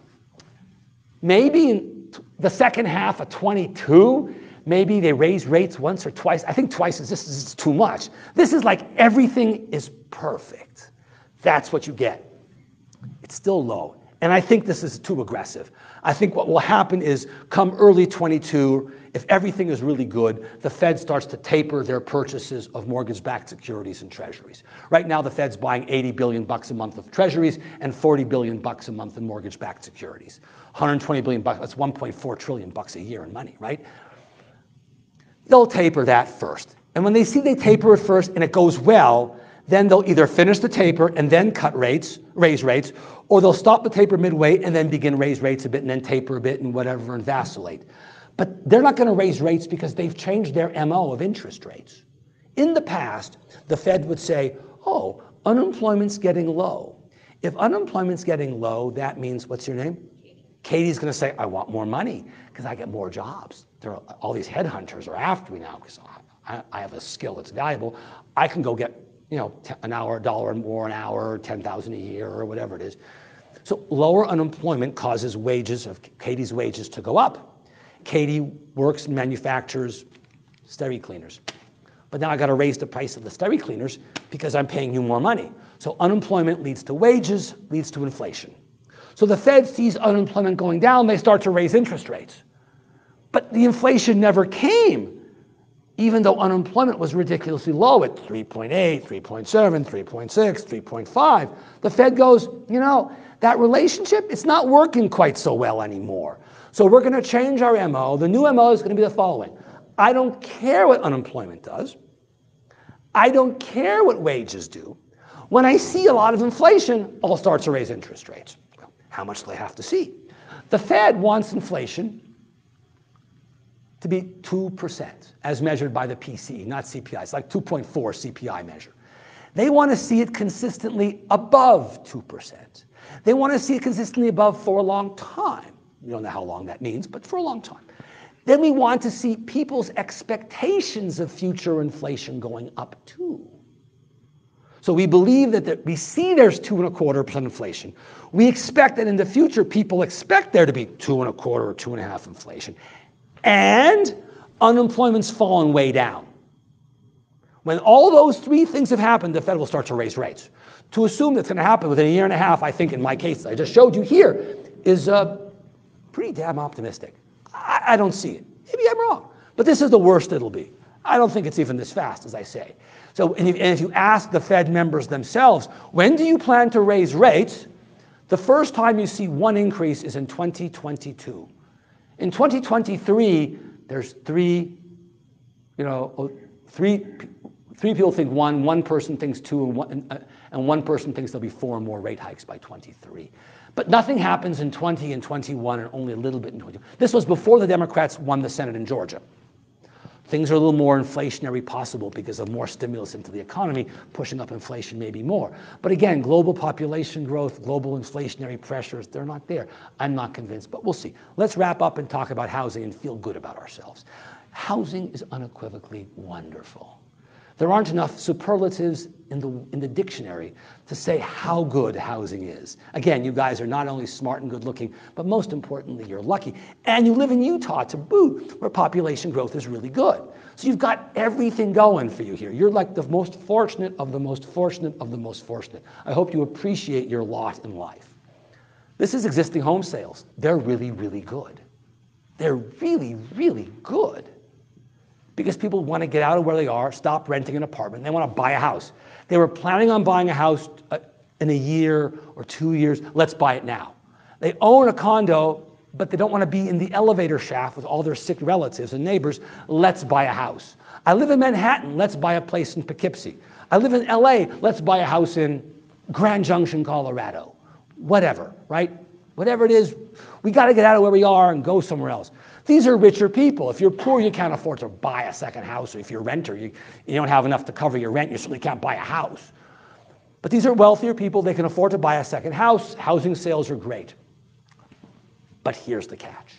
Maybe in the second half of 22, maybe they raise rates once or twice. I think twice is too much. This is like everything is perfect. That's what you get. It's still low. And I think this is too aggressive. I think what will happen is come early 22, if everything is really good, the Fed starts to taper their purchases of mortgage-backed securities and treasuries. Right now, the Fed's buying $80 billion a month of treasuries and $40 billion a month in mortgage-backed securities. $120 billion, that's $1.4 trillion a year in money, right? They'll taper that first. And when they see they taper it first and it goes well, then they'll either finish the taper and then raise rates, or they'll stop the taper midway and then begin raise rates a bit and then taper a bit and whatever and vacillate. But they're not going to raise rates because they've changed their MO of interest rates. In the past, the Fed would say, oh, unemployment's getting low. If unemployment's getting low, that means, what's your name? Katie's going to say, I want more money because I get more jobs. All these headhunters are after me now because I have a skill that's valuable. I can go get an hour, $1 more an hour, 10,000 a year, or whatever it is. So lower unemployment causes Katie's wages to go up. Katie works and manufactures steri cleaners. But now I got to raise the price of the steri cleaners because I'm paying you more money. So unemployment leads to wages, leads to inflation. So the Fed sees unemployment going down, they start to raise interest rates. But the inflation never came, even though unemployment was ridiculously low at 3.8, 3.7, 3.6, 3.5. The Fed goes, that relationship, it's not working quite so well anymore. So we're going to change our MO. The new MO is going to be the following. I don't care what unemployment does. I don't care what wages do. When I see a lot of inflation, I'll start to raise interest rates. How much do they have to see? The Fed wants inflation to be 2%, as measured by the PCE, not CPI. It's like 2.4 CPI measure. They want to see it consistently above 2%. They want to see it consistently above for a long time. We don't know how long that means, but for a long time. Then we want to see people's expectations of future inflation going up too. So we believe that we see there's 2.25% inflation. We expect that in the future, people expect there to be 2.25 or 2.5 inflation. And unemployment's fallen way down. When all those three things have happened, the Fed will start to raise rates. To assume that's going to happen within a year and a half, I think in my case I just showed you here, is pretty damn optimistic. I don't see it. Maybe I'm wrong. But this is the worst it'll be. I don't think it's even this fast, as I say. So, and if you ask the Fed members themselves, when do you plan to raise rates? The first time you see one increase is in 2022. In 2023, there's three people think one person thinks two, and one person thinks there'll be 4 more rate hikes by 23. But nothing happens in 20 and 21 and only a little bit in 22. This was before the Democrats won the Senate in Georgia. Things are a little more inflationary possible because of more stimulus into the economy, pushing up inflation maybe more. But again, global population growth, global inflationary pressures, they're not there. I'm not convinced, but we'll see. Let's wrap up and talk about housing and feel good about ourselves. Housing is unequivocally wonderful. There aren't enough superlatives in the dictionary to say how good housing is. Again, you guys are not only smart and good looking, but most importantly, you're lucky. And you live in Utah to boot, where population growth is really good. So you've got everything going for you here. You're like the most fortunate of the most fortunate of the most fortunate. I hope you appreciate your lot in life. This is existing home sales. They're really, really good. They're really, really good. Because people want to get out of where they are, stop renting an apartment, they want to buy a house. They were planning on buying a house in a year or 2 years. Let's buy it now. They own a condo, but they don't want to be in the elevator shaft with all their sick relatives and neighbors. Let's buy a house. I live in Manhattan. Let's buy a place in Poughkeepsie. I live in LA. Let's buy a house in Grand Junction, Colorado. Whatever, right? Whatever it is, we got to get out of where we are and go somewhere else. These are richer people. If you're poor, you can't afford to buy a second house. Or if you're a renter, you don't have enough to cover your rent, you certainly can't buy a house. But these are wealthier people. They can afford to buy a second house. Housing sales are great. But here's the catch.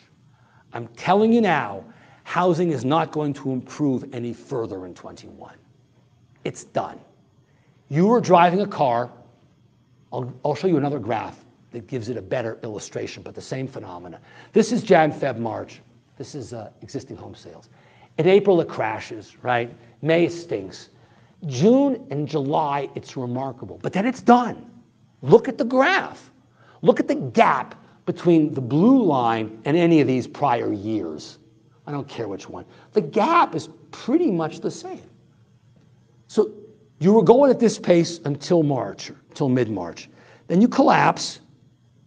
I'm telling you now, housing is not going to improve any further in 21. It's done. You were driving a car. I'll show you another graph that gives it a better illustration, but the same phenomena. This is Jan, Feb, March. This is existing home sales. In April, it crashes, right? May, it stinks. June and July, it's remarkable. But then it's done. Look at the graph. Look at the gap between the blue line and any of these prior years. I don't care which one. The gap is pretty much the same. So you were going at this pace until March, until mid-March. Then you collapse.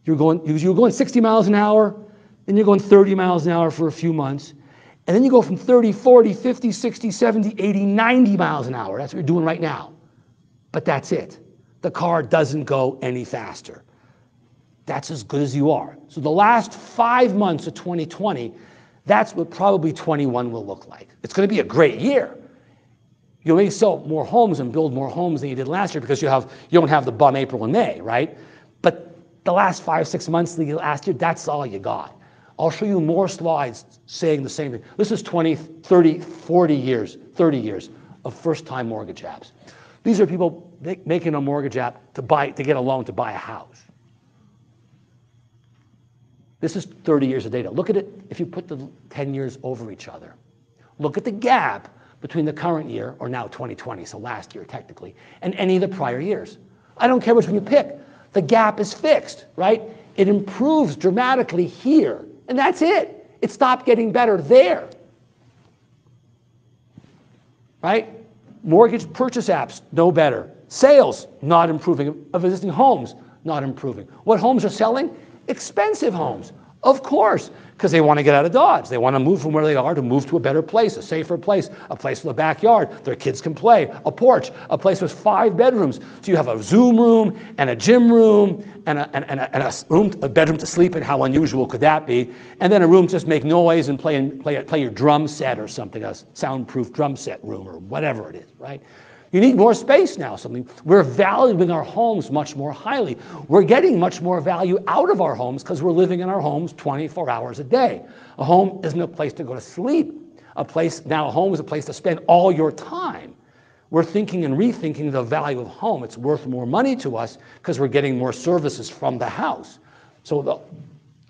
You were going 60 miles an hour, then you're going 30 miles an hour for a few months. And then you go from 30, 40, 50, 60, 70, 80, 90 miles an hour. That's what you're doing right now. But that's it. The car doesn't go any faster. That's as good as you are. So the last 5 months of 2020, that's what probably 21 will look like. It's going to be a great year. You may sell more homes and build more homes than you did last year because you don't have the bum April and May, right? But the last 5, 6 months of the last year, that's all you got. I'll show you more slides saying the same thing. This is 20, 30, 40 years, 30 years of first-time mortgage apps. These are people making a mortgage app to get a loan to buy a house. This is 30 years of data. Look at it if you put the 10 years over each other. Look at the gap between the current year, or now 2020, so last year technically, and any of the prior years. I don't care which one you pick. The gap is fixed, right? It improves dramatically here, and that's it. It stopped getting better there, right? Mortgage purchase apps, no better. Sales, not improving. Of existing homes, not improving. What homes are selling? Expensive homes, of course, because they want to get out of Dodge. They want to move from where they are to move to a better place, a safer place, a place with a backyard, their kids can play, a porch, a place with 5 bedrooms. So you have a Zoom room and a gym room and a bedroom to sleep in. How unusual could that be? And then a room to just make noise and play your drum set or something, a soundproof drum set room or whatever it is, right? You need more space now, We're valuing our homes much more highly. We're getting much more value out of our homes because we're living in our homes 24 hours a day. A home isn't a place to go to sleep. A home is a place to spend all your time. We're thinking and rethinking the value of home. It's worth more money to us because we're getting more services from the house.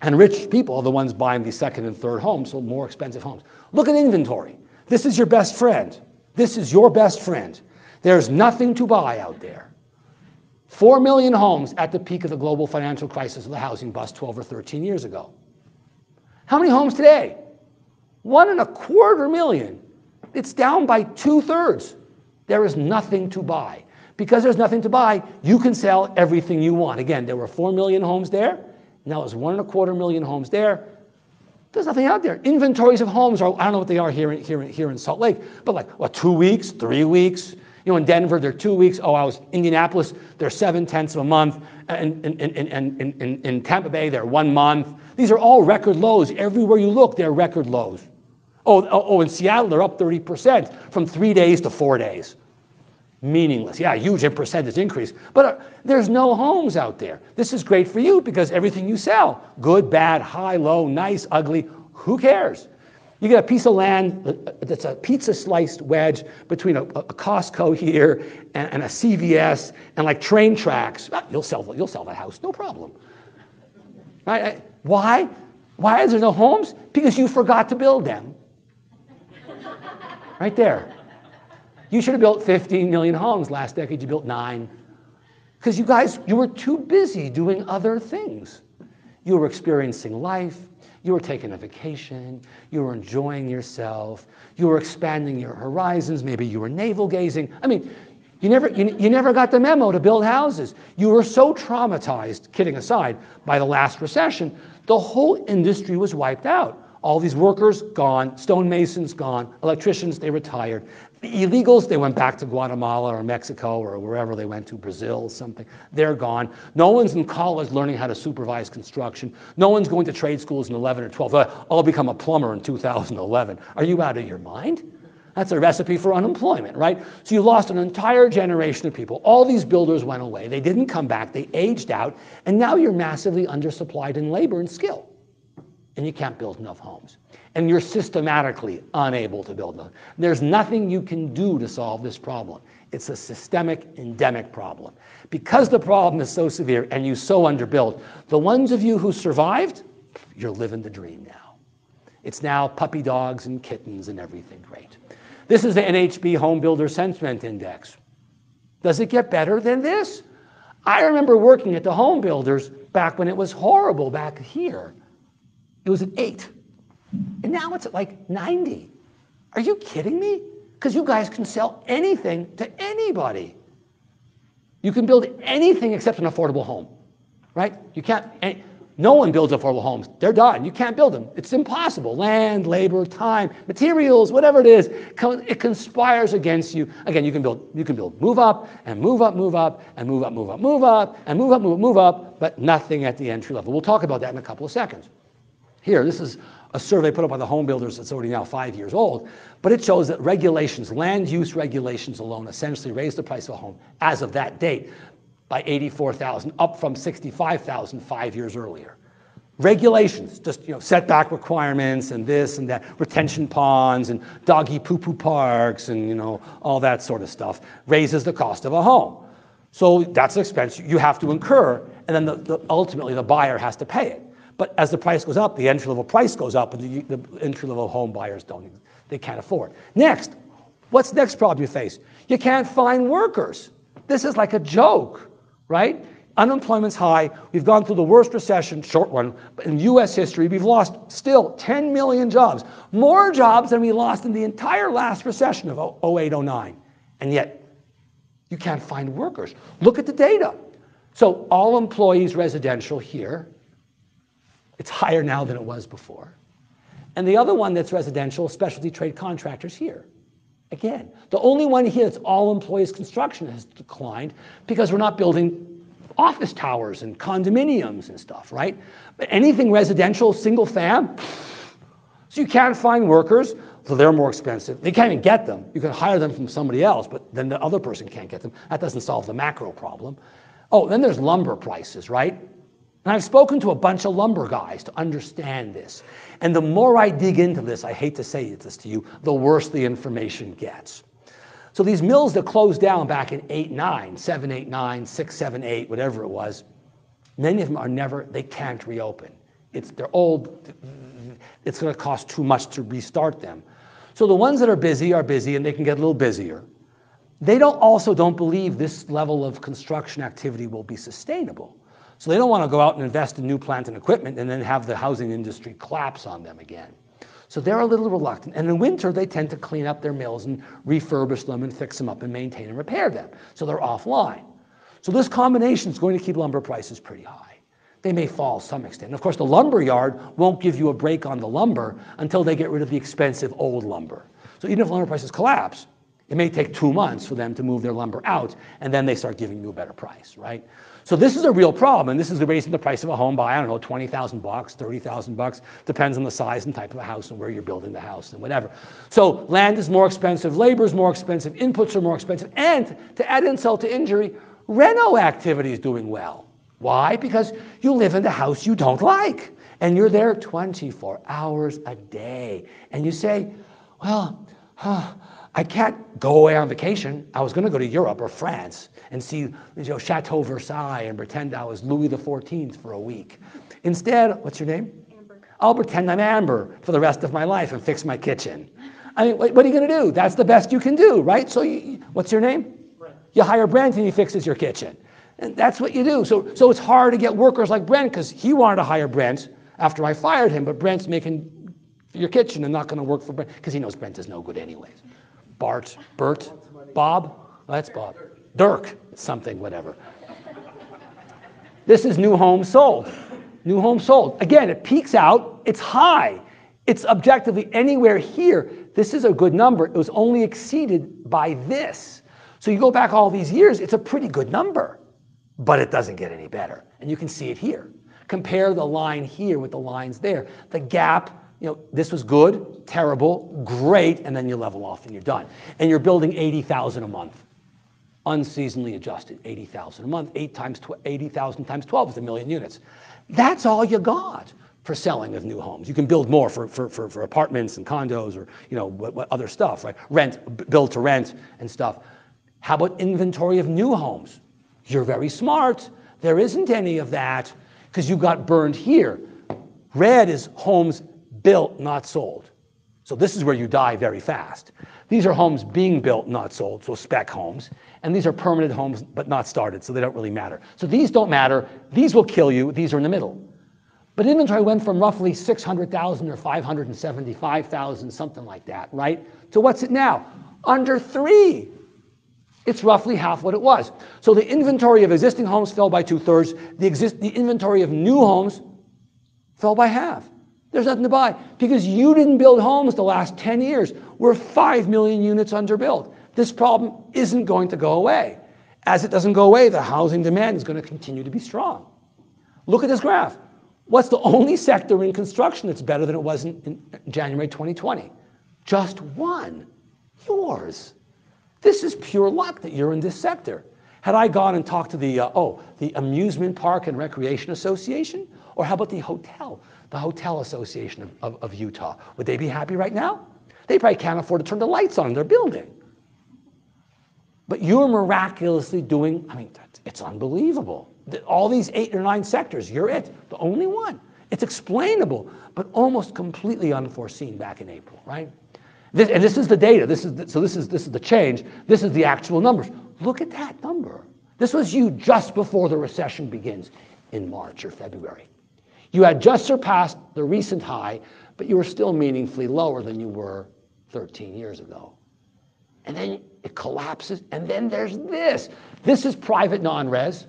And rich people are the ones buying the second and third homes, so more expensive homes. Look at inventory. This is your best friend. This is your best friend. There's nothing to buy out there. 4 million homes at the peak of the global financial crisis of the housing bust 12 or 13 years ago. How many homes today? 1.25 million. It's down by 2/3. There is nothing to buy. Because there's nothing to buy, you can sell everything you want. Again, there were 4 million homes there. Now there's 1.25 million homes there. There's nothing out there. Inventories of homes are, I don't know what they are here in Salt Lake, but like, 2 weeks, 3 weeks? In Denver, they're 2 weeks. Indianapolis, they're 7/10 of a month. And in Tampa Bay, they're 1 month. These are all record lows. Everywhere you look, they're record lows. In Seattle, they're up 30% from 3 days to 4 days. Meaningless. Yeah, huge percentage increase. But there's no homes out there. This is great for you because everything you sell, good, bad, high, low, nice, ugly, who cares? You get a piece of land that's a pizza sliced wedge between a Costco here and a CVS and like train tracks. You'll sell that house, no problem. Right? Why? Why is there no homes? Because you forgot to build them. Right there. You should have built 15 million homes last decade. You built 9. Because you were too busy doing other things. You were experiencing life. You were taking a vacation, you were enjoying yourself, you were expanding your horizons, maybe you were navel gazing. I mean, you never got the memo to build houses. You were so traumatized, kidding aside, by the last recession, the whole industry was wiped out. All these workers, gone. Stonemasons, gone. Electricians, they retired. The illegals, they went back to Guatemala or Mexico or wherever they went to, Brazil, something. They're gone. No one's in college learning how to supervise construction. No one's going to trade schools in 11 or 12. I'll become a plumber in 2011. Are you out of your mind? That's a recipe for unemployment, right? So you lost an entire generation of people. All these builders went away. They didn't come back. They aged out. And now you're massively undersupplied in labor and skill. And you can't build enough homes. And you're systematically unable to build them. There's nothing you can do to solve this problem. It's a systemic, endemic problem. Because the problem is so severe and you so underbuilt, the ones of you who survived, you're living the dream now. It's now puppy dogs and kittens and everything great. This is the NHB Home Builder Sentiment Index. Does it get better than this? I remember working at the home builders back when it was horrible back here. It was at 8. And now it's at like 90. Are you kidding me? Because you guys can sell anything to anybody. You can build anything except an affordable home, right? You can't, no one builds affordable homes. They're done. You can't build them. It's impossible. Land, labor, time, materials, whatever it is, it conspires against you. Again, you can build move up and move up, move up, and move up, move up, move up, and move up, move up, move up, but nothing at the entry level. We'll talk about that in a couple of seconds. Here, this is a survey put up by the home builders that's already now 5 years old, but it shows that regulations, land use regulations alone, essentially raised the price of a home as of that date by $84,000, up from $65,000 5 years earlier. Regulations, just setback requirements and this and that, retention ponds and doggy poo-poo parks and all that sort of stuff raises the cost of a home. So that's an expense you have to incur, and then ultimately the buyer has to pay it. But as the price goes up, the entry-level price goes up, and the entry-level home buyers they can't afford. Next, what's the next problem you face? You can't find workers. This is like a joke, right? Unemployment's high. We've gone through the worst recession, short one, in U.S. history. We've lost still 10 million jobs, more jobs than we lost in the entire last recession of 08, 09. And yet, you can't find workers. Look at the data. So all employees residential here, it's higher now than it was before. And the other one that's residential, specialty trade contractors here. Again, the only one here that's all employees construction has declined because we're not building office towers and condominiums and stuff, right? But anything residential, single fam, so you can't find workers, so they're more expensive. They can't even get them. You can hire them from somebody else, but then the other person can't get them. That doesn't solve the macro problem. Oh, then there's lumber prices, right? And I've spoken to a bunch of lumber guys to understand this. And the more I dig into this, I hate to say this to you, the worse the information gets. So these mills that closed down back in 8, 9, 7, 8, 9, 6, 7, 8, whatever it was, many of them they can't reopen. They're old, it's going to cost too much to restart them. So the ones that are busy and they can get a little busier. They also don't believe this level of construction activity will be sustainable. So they don't want to go out and invest in new plant and equipment and then have the housing industry collapse on them again. So they're a little reluctant. And in winter, they tend to clean up their mills and refurbish them and fix them up and maintain and repair them. So they're offline. So this combination is going to keep lumber prices pretty high. They may fall to some extent. And of course, the lumber yard won't give you a break on the lumber until they get rid of the expensive old lumber. So even if lumber prices collapse, it may take 2 months for them to move their lumber out, and then they start giving you a better price, right? So this is a real problem, and this is raising the price of a home by, I don't know, $20,000, $30,000, depends on the size and type of the house and where you're building the house and whatever. So land is more expensive, labor is more expensive, inputs are more expensive, and to add insult to injury, reno activity is doing well. Why? Because you live in the house you don't like, and you're there 24 hours a day, and you say, well, I can't go away on vacation. I was going to go to Europe or France and see Chateau Versailles and pretend I was Louis XIV for a week. Instead, what's your name? Amber. I'll pretend I'm Amber for the rest of my life and fix my kitchen. I mean, what are you going to do? That's the best you can do, right? So what's your name? Brent. You hire Brent and he fixes your kitchen. And that's what you do. So it's hard to get workers like Brent because he wanted to hire Brent after I fired him, but Brent's making your kitchen and not going to work for Brent because he knows Brent is no good anyways. Bert, Bob? Oh, that's Bob. Dirk, something, whatever. This is new homes sold. New homes sold. Again, it peaks out. It's high. It's objectively anywhere here. This is a good number. It was only exceeded by this. So you go back all these years, it's a pretty good number. But it doesn't get any better. And you can see it here. Compare the line here with the lines there. The gap, this was good, terrible, great, and then you level off and you're done. And you're building 80,000 a month. Unseasonally adjusted, 80,000 a month. 80,000 times 12 is 1 million units. That's all you got for selling of new homes. You can build more for apartments and condos or what other stuff, right? Rent, build to rent and stuff. How about inventory of new homes? You're very smart. There isn't any of that because you got burned here. Red is homes built, not sold. So this is where you die very fast. These are homes being built, not sold, so spec homes. And these are permanent homes, but not started, so they don't really matter. So these don't matter. These will kill you. These are in the middle. But inventory went from roughly 600,000 or 575,000, something like that, right? To what's it now? Under 3. It's roughly half what it was. So the inventory of existing homes fell by 2/3. The inventory of new homes fell by half. There's nothing to buy because you didn't build homes the last 10 years. We're 5 million units underbuilt. This problem isn't going to go away. As it doesn't go away, the housing demand is going to continue to be strong. Look at this graph. What's the only sector in construction that's better than it was in January 2020? Just one. Yours. This is pure luck that you're in this sector. Had I gone and talked to the Amusement Park and Recreation Association, or how about the Hotel Association of Utah, would they be happy right now? They probably can't afford to turn the lights on in their building. But you're miraculously doing, it's unbelievable. All these 8 or 9 sectors, you're it, the only one. It's explainable, but almost completely unforeseen back in April, right? This is the data. This is the change. This is the actual numbers. Look at that number. This was you just before the recession begins in March or February. You had just surpassed the recent high, but you were still meaningfully lower than you were 13 years ago. And then it collapses, and then there's this. This is private non-res,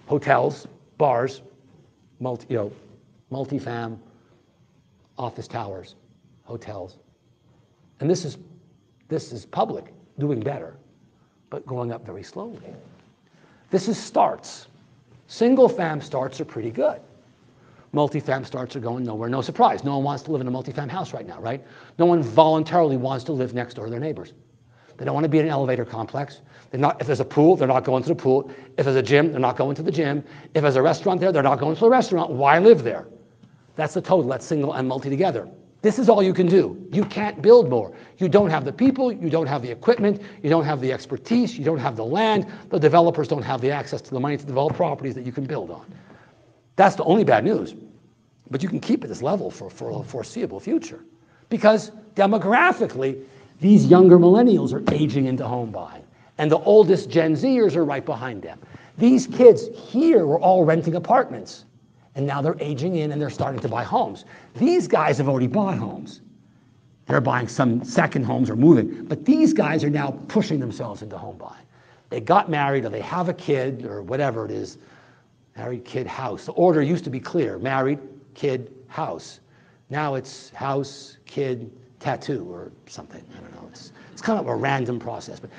hotels, bars, multifam, office towers, hotels. And this is public, doing better, but going up very slowly. This is starts. Single-fam starts are pretty good. Multifam starts are going nowhere. No surprise. No one wants to live in a multifam house right now, right? No one voluntarily wants to live next door to their neighbors. They don't want to be in an elevator complex. If there's a pool, they're not going to the pool. If there's a gym, they're not going to the gym. If there's a restaurant there, they're not going to the restaurant. Why live there? That's the total. That's single and multi together. This is all you can do. You can't build more. You don't have the people, you don't have the equipment, you don't have the expertise, you don't have the land. The developers don't have the access to the money to develop properties that you can build on. That's the only bad news. But you can keep at this level for a foreseeable future. Because demographically, these younger millennials are aging into home buying. And the oldest Gen Zers are right behind them. These kids here were all renting apartments. And now they're aging in and they're starting to buy homes. These guys have already bought homes. They're buying some second homes or moving. But these guys are now pushing themselves into home buying. They got married or they have a kid or whatever it is. Married, kid, house. The order used to be clear. Married, kid, house. Now it's house, kid, tattoo or something. I don't know. It's kind of a random process. But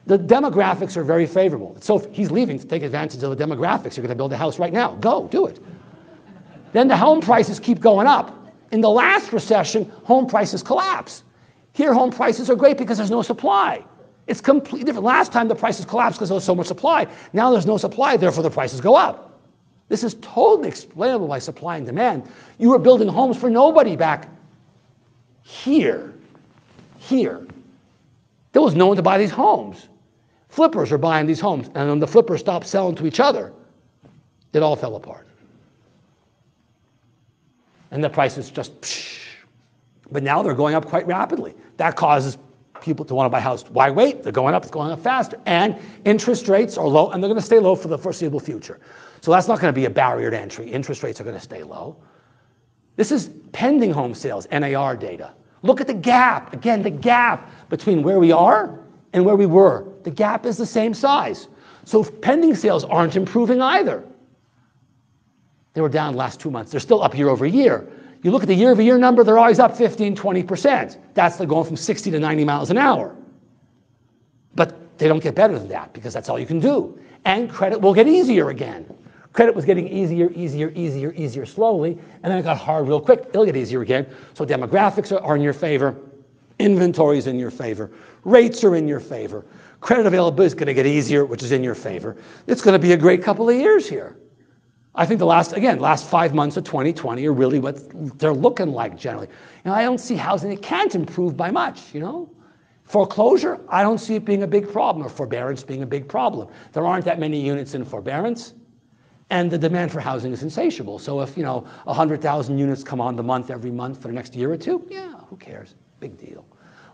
the demographics are very favorable. So if he's leaving to take advantage of the demographics, you're going to build a house right now. Go, do it. Then the home prices keep going up. In the last recession, home prices collapsed. Here, home prices are great because there's no supply. It's completely different. Last time the prices collapsed because there was so much supply. Now there's no supply, therefore the prices go up. This is totally explainable by supply and demand. You were building homes for nobody back here. Here. There was no one to buy these homes. Flippers are buying these homes, and when the flippers stopped selling to each other, it all fell apart. And the prices just, psh. But now they're going up quite rapidly. That causes people to want to buy a house. Why wait? They're going up, it's going up faster. And interest rates are low, and they're going to stay low for the foreseeable future. So that's not going to be a barrier to entry. Interest rates are going to stay low. This is pending home sales, NAR data. Look at the gap. Again, the gap between where we are and where we were. The gap is the same size. So pending sales aren't improving either. They were down the last 2 months. They're still up year over year. You look at the year over year number, they're always up 15, 20%. That's like going from 60 to 90 miles an hour. But they don't get better than that because that's all you can do. And credit will get easier again. Credit was getting easier slowly, and then it got hard real quick. It'll get easier again. So demographics are in your favor. Inventory is in your favor. Rates are in your favor. Credit availability is going to get easier, which is in your favor. It's going to be a great couple of years here. I think the last 5 months of 2020 are really what they're looking like generally. I don't see housing. It can't improve by much, Foreclosure, I don't see it being a big problem, or forbearance being a big problem. There aren't that many units in forbearance, and the demand for housing is insatiable. So if, 100,000 units come on the month every month for the next year or two, yeah, who cares? Big deal.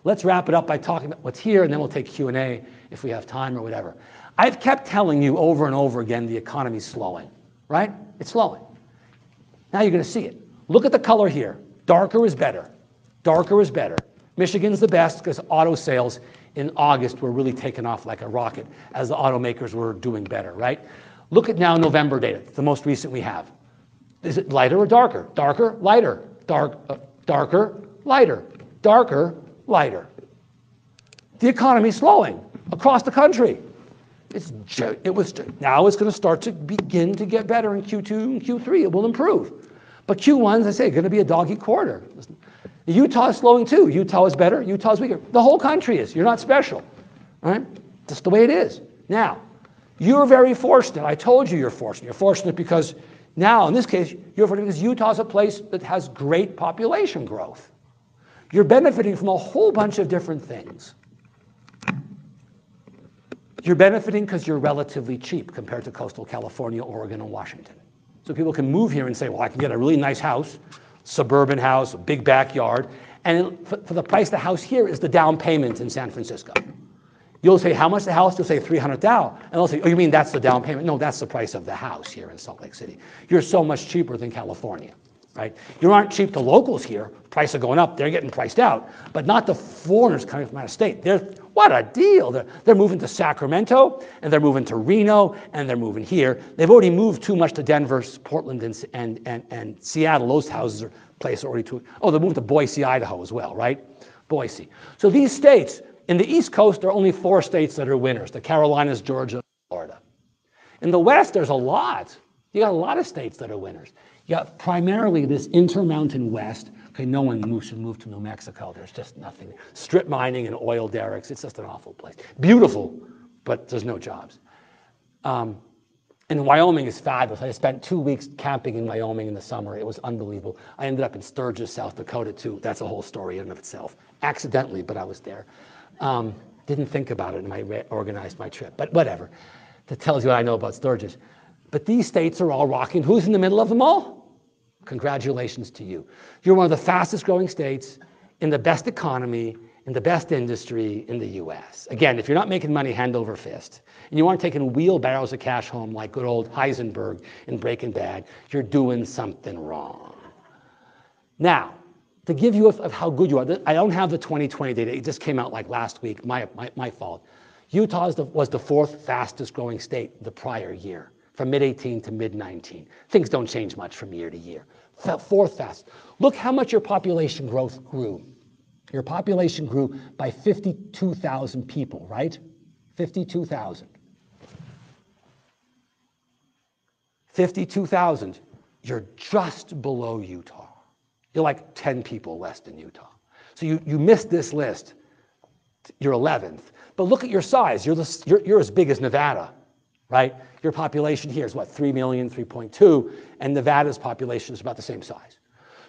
Let's wrap it up by talking about what's here, and then we'll take Q&A if we have time or whatever. I've kept telling you over and over again the economy's slowing, right? It's slowing. Now you're going to see it. Look at the color here. Darker is better. Darker is better. Michigan's the best because auto sales in August were really taking off like a rocket as the automakers were doing better, right? Look at now November data, the most recent we have. Is it lighter or darker? Darker, lighter. Darker, lighter. Darker, lighter. The economy's slowing across the country. Now it's going to start to begin to get better in Q2 and Q3. It will improve. But Q1, as I say, going to be a dog-eat quarter. Utah is slowing too. Utah is better. Utah is weaker. The whole country is. You're not special. Right? Just the way it is. Now, you're very fortunate. I told you you're fortunate. You're fortunate because now, in this case, you're fortunate because Utah is a place that has great population growth. You're benefiting from a whole bunch of different things. You're benefiting because you're relatively cheap compared to coastal California, Oregon, and Washington. So people can move here and say, well, I can get a really nice house, suburban house, a big backyard, and for the price of the house here is the down payment in San Francisco. You'll say, how much the house? You'll say $300,000. And they'll say, oh, you mean that's the down payment? No, that's the price of the house here in Salt Lake City. You're so much cheaper than California, right? You aren't cheap to locals here. Prices are going up. They're getting priced out. But not the foreigners coming from out of state. What a deal. They're moving to Sacramento, and they're moving to Reno, and they're moving here. They've already moved too much to Denver, Portland, and Seattle. Those houses are places already too. Oh, they moved to Boise, Idaho as well, right? Boise. So these states, in the East Coast, there are only 4 states that are winners, the Carolinas, Georgia, and Florida. In the West, there's a lot. You got a lot of states that are winners. You got primarily this Intermountain West. Okay, no one should move to New Mexico. There's just nothing. Strip mining and oil derricks. It's just an awful place. Beautiful, but there's no jobs. And Wyoming is fabulous. I spent 2 weeks camping in Wyoming in the summer. It was unbelievable. I ended up in Sturgis, South Dakota, too. That's a whole story in and of itself. Accidentally, but I was there. Didn't think about it when I organized my trip, but whatever. That tells you what I know about Sturgis. But these states are all rocking. Who's in the middle of them all? Congratulations to you. You're one of the fastest growing states in the best economy, in the best industry in the US. Again, if you're not making money hand over fist, and you aren't taking wheelbarrows of cash home like good old Heisenberg in Breaking Bad, you're doing something wrong. Now, to give you of how good you are, I don't have the 2020 data. It just came out like last week. My fault. Utah was the 4th fastest growing state the prior year, from mid-18 to mid-19. Things don't change much from year to year. 4th fastest. Look how much your population growth grew. Your population grew by 52,000 people, right? 52,000. 52,000. You're just below Utah. You're like 10 people less than Utah. So you missed this list. You're 11th. But look at your size. You're as big as Nevada, right? Your population here is what, 3 million, 3.2, and Nevada's population is about the same size.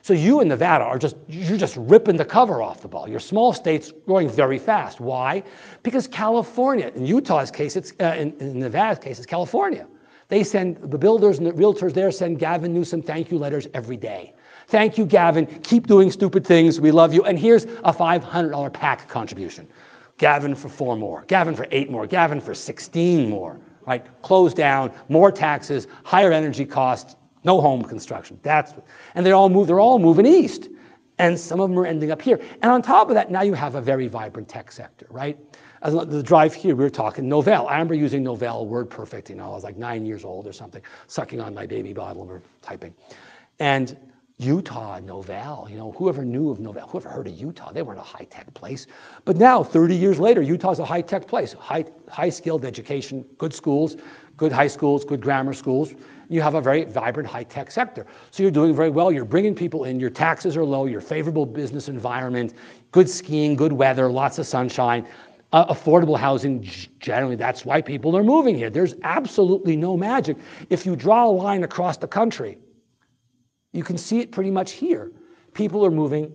So you in Nevada you're just ripping the cover off the ball. Your small state's growing very fast. Why? Because California, in Utah's case, in Nevada's case, it's California. They send, the builders and the realtors there send Gavin Newsom thank you letters every day. Thank you, Gavin. Keep doing stupid things. We love you. And here's a $500 PAC contribution. Gavin for 4 more. Gavin for 8 more. Gavin for 16 more. Right? Close down, more taxes, higher energy costs, no home construction. And they're all moving east. And some of them are ending up here. And on top of that, now you have a very vibrant tech sector, right? As the drive here, we were talking Novell. I remember using Novell WordPerfect, I was like 9 years old or something, sucking on my baby bottle or typing. And Utah, Novell, whoever knew of Novell, whoever heard of Utah, they weren't a high-tech place. But now, 30 years later, Utah's a high-tech place, high-skilled education, good schools, good high schools, good grammar schools. You have a very vibrant high-tech sector. So you're doing very well. You're bringing people in. Your taxes are low. Your favorable business environment, good skiing, good weather, lots of sunshine, affordable housing. Generally, that's why people are moving here. There's absolutely no magic. If you draw a line across the country, you can see it pretty much here. People are moving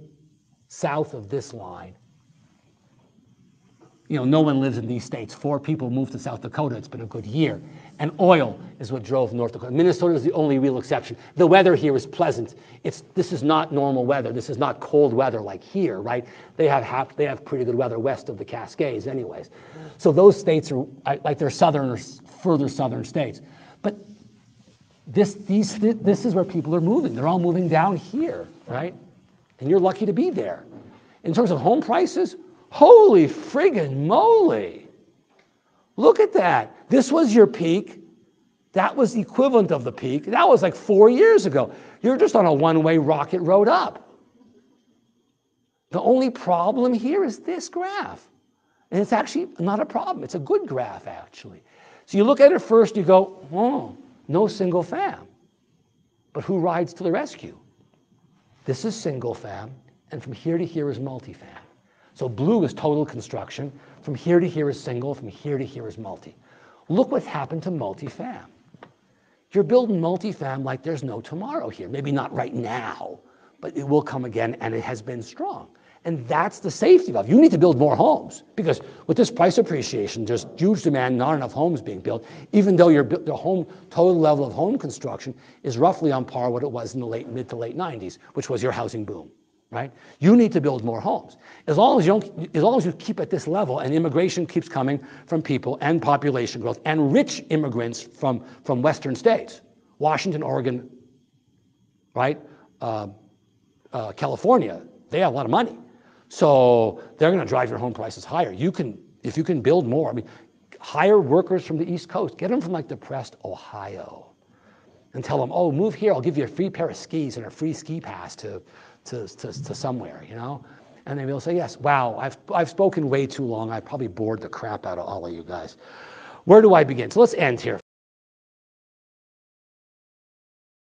south of this line. No one lives in these states. 4 people moved to South Dakota. It's been a good year. And oil is what drove North Dakota. Minnesota is the only real exception. The weather here is pleasant. This is not normal weather. This is not cold weather like here, right? They have pretty good weather west of the Cascades anyways. So those states are like they're southern or further southern states. But this is where people are moving. They're all moving down here, right? And you're lucky to be there. In terms of home prices, holy friggin' moly. Look at that. This was your peak. That was the equivalent of the peak. That was like 4 years ago. You're just on a one-way rocket road up. The only problem here is this graph. And it's actually not a problem. It's a good graph, actually. So you look at it first, you go, oh, no single fam. But who rides to the rescue? This is single fam, and from here to here is multifam. So blue is total construction. From here to here is single. From here to here is multi. Look what's happened to multifam. You're building multifam like there's no tomorrow here. Maybe not right now, but it will come again, and it has been strong. And that's the safety valve. You need to build more homes because with this price appreciation, there's huge demand, not enough homes being built, even though the home total level of home construction is roughly on par what it was in the mid to late 90s, which was your housing boom, right? You need to build more homes. As long as you keep at this level and immigration keeps coming from people and population growth and rich immigrants from Western states, Washington, Oregon, right? California, they have a lot of money. So they're going to drive your home prices higher. If you can build more, I mean, hire workers from the East Coast. Get them from like depressed Ohio and tell them, oh, move here. I'll give you a free pair of skis and a free ski pass to somewhere, you know? And they will say, yes, wow, I've spoken way too long. I probably bored the crap out of all of you guys. Where do I begin? So let's end here.